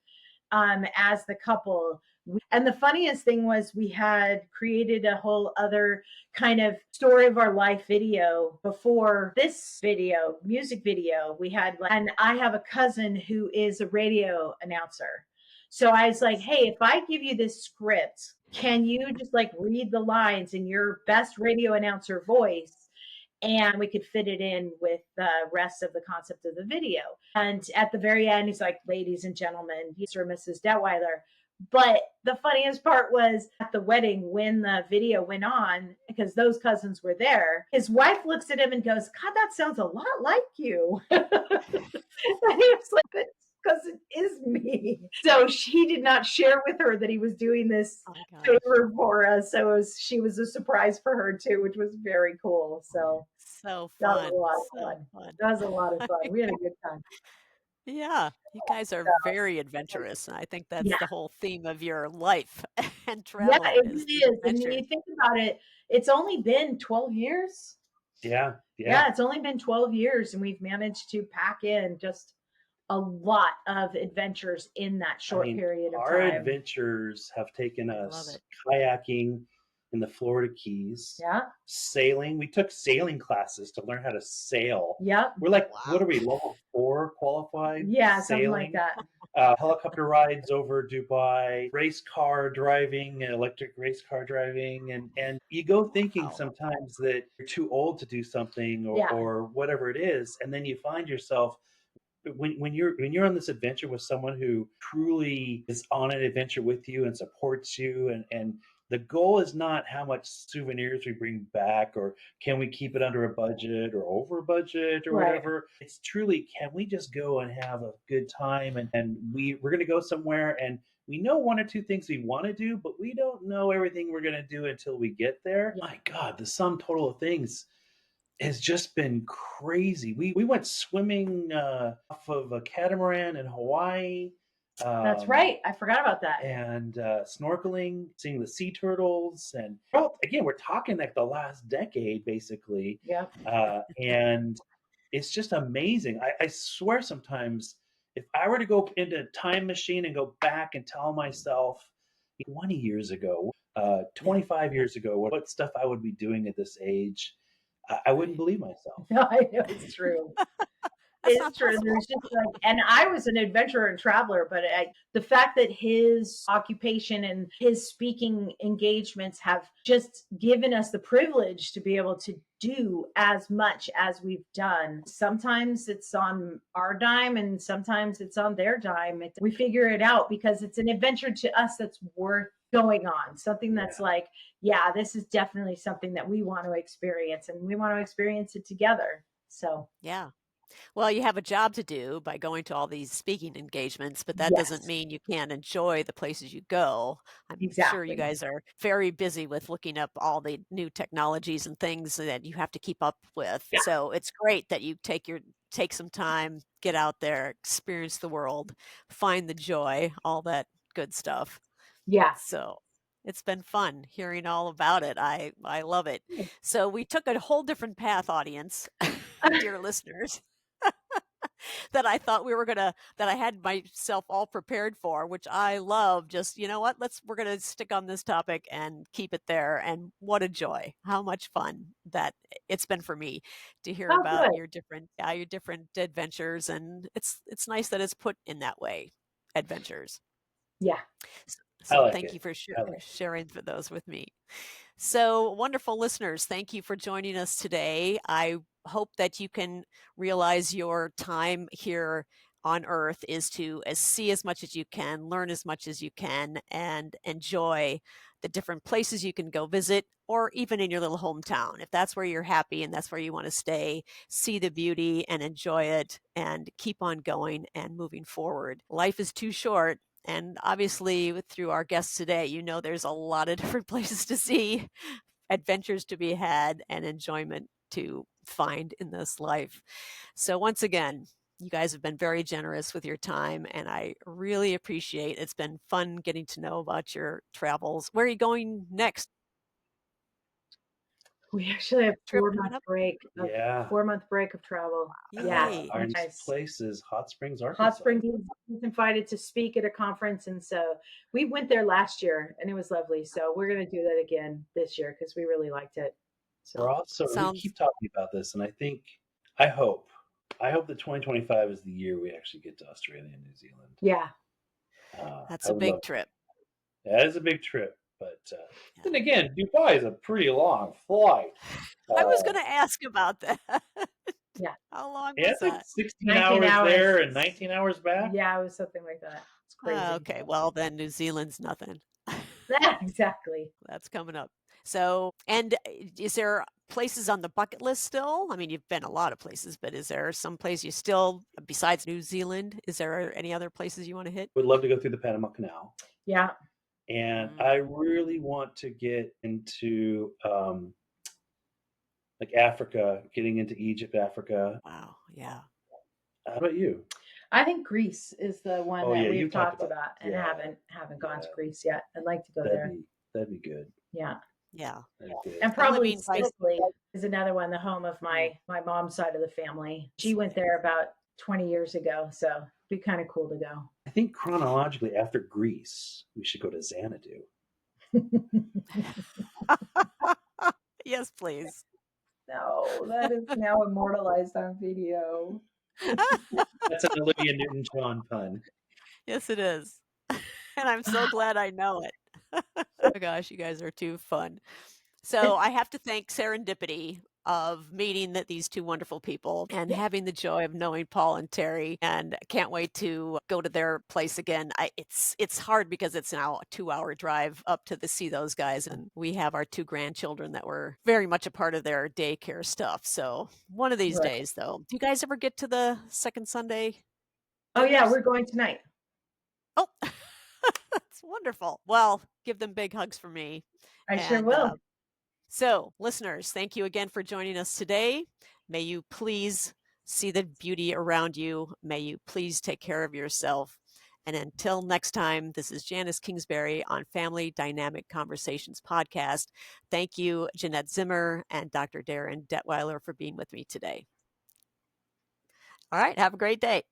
as the couple, and the funniest thing was we had created a whole other kind of story of our life video before this video, music video. And I have a cousin who is a radio announcer. So I was like, "Hey, if I give you this script, can you just like read the lines in your best radio announcer voice?" And we could fit it in with the rest of the concept of the video. And at the very end, he's like, "Ladies and gentlemen, Mr. and Mrs. Detwiler." But the funniest part was at the wedding when the video went on, because those cousins were there, his wife looks at him and goes, "God, that sounds a lot like you." And he was like, "Because it is me." So she did not share with her that he was doing this favor for us. So she was a surprise for her too, which was very cool. So fun. That was a lot of fun. That was a lot of fun. We had a good time. Yeah, you guys are very adventurous, and I think that's the whole theme of your life and travel. Yeah, it really is. And when you think about it, it's only been 12 years. Yeah. It's only been 12 years, and we've managed to pack in just a lot of adventures in that short period of time. Our adventures have taken us kayaking, in the Florida Keys. Yeah. Sailing. We took sailing classes to learn how to sail. Yep. We're like, Wow. what are we, level 4 qualified? Yeah, something sailing? like that. Helicopter rides over Dubai, race car driving, electric race car driving, and you go thinking Wow. sometimes that you're too old to do something Yeah. or whatever it is, and then you find yourself when you're on this adventure with someone who truly is on an adventure with you and supports you, and the goal is not how much souvenirs we bring back or can we keep it under a budget or over budget or Right. whatever. It's truly, can we just go and have a good time, and we're going to go somewhere and we know one or two things we want to do, but we don't know everything we're going to do until we get there. Yeah. My God, the sum total of things has just been crazy. We went swimming off of a catamaran in Hawaii. That's right. I forgot about that. And snorkeling, seeing the sea turtles, and again, we're talking like the last decade, basically. Yeah. And it's just amazing. I swear, sometimes if I were to go into a time machine and go back and tell myself 20 years ago, 25 years ago, what stuff I would be doing at this age, I wouldn't believe myself. No, I know it's true. It's true. There's just like, and I was an adventurer and traveler, but the fact that his occupation and his speaking engagements have just given us the privilege to be able to do as much as we've done. Sometimes it's on our dime and sometimes it's on their dime. We figure it out because it's an adventure to us that's worth going on. Something that's like, yeah, this is definitely something that we want to experience and we want to experience it together. So, yeah. Well, you have a job to do by going to all these speaking engagements, but that doesn't yes, mean you can't enjoy the places you go. I'm sure you exactly. guys are very busy with looking up all the new technologies and things that you have to keep up with. Yeah. So it's great that you take some time, get out there, experience the world, find the joy, all that good stuff. Yeah. So it's been fun hearing all about it. I love it. So we took a whole different path, audience, dear listeners, that I thought that I had myself all prepared for, which I love. Just, you know what, we're going to stick on this topic and keep it there. And what a joy, how much fun that it's been for me to hear about Good. your different adventures. And it's nice that it's put in that way, adventures. Yeah. So like thank it. you for sharing for those with me. So wonderful listeners, thank you for joining us today. I hope that you can realize your time here on Earth is to see as much as you can, learn as much as you can, and enjoy the different places you can go visit, or even in your little hometown. If that's where you're happy and that's where you want to stay, see the beauty and enjoy it and keep on going and moving forward. Life is too short. And obviously, through our guests today, you know there's a lot of different places to see, adventures to be had, and enjoyment to find in this life. So once again, you guys have been very generous with your time, and I really appreciate it. It's been fun getting to know about your travels. Where are you going next? We actually have Trip 4 coming month up? break. Yeah. 4 month break of travel. Yeah. Yay. Our Nice. next place is Hot Springs, Arkansas. Hot Springs was invited to speak at a conference, and so we went there last year, and it was lovely. So we're going to do that again this year because we really liked it. We're So also, we keep talking about this, and I hope that 2025 is the year we actually get to Australia and New Zealand. yeah, That's a big trip. That is a big trip, but then again, Dubai is a pretty long flight. I was going to ask about that. Yeah. How long Yeah, was it's like that? 16 hours there and 19 hours back. Yeah, it was something like that. It's crazy. Okay, well then New Zealand's nothing. Exactly. That's coming up. So, and is there places on the bucket list still? I mean, you've been a lot of places, but is there some place you still, besides New Zealand, is there any other places you want to hit? Would love to go through the Panama Canal. Yeah. And I really want to get into like Africa, getting into Egypt, Africa. Wow. Yeah. How about you? I think Greece is the one that we've talked about and yeah. haven't gone to Greece yet. I'd like to go there. That'd be good. Yeah. Yeah. And probably Sicily is another one, the home of my mom's side of the family. She went there about 20 years ago, so it'd be kind of cool to go. I think chronologically after Greece, we should go to Xanadu. Yes, please. No, that is now immortalized on video. That's an Olivia Newton-John pun. Yes, it is. And I'm so glad I know it. Oh my gosh, you guys are too fun. So I have to thank Serendipity of meeting these two wonderful people and having the joy of knowing Paul and Terry, and can't wait to go to their place again. It's hard because it's now a 2-hour drive up to see those guys, and we have our 2 grandchildren that were very much a part of their daycare stuff. So one of these Right. days, though. Do you guys ever get to the second Sunday Oh yeah, dinners? we're going tonight. Oh, that's wonderful. Well, give them big hugs for me. I sure And will. so, listeners, thank you again for joining us today. May you please see the beauty around you. May you please take care of yourself. And until next time, this is Janice Kingsbury on Family Dynamic Conversations podcast. Thank you, Gennette Zimmer and Dr. Darin Detweiler, for being with me today. All right, have a great day.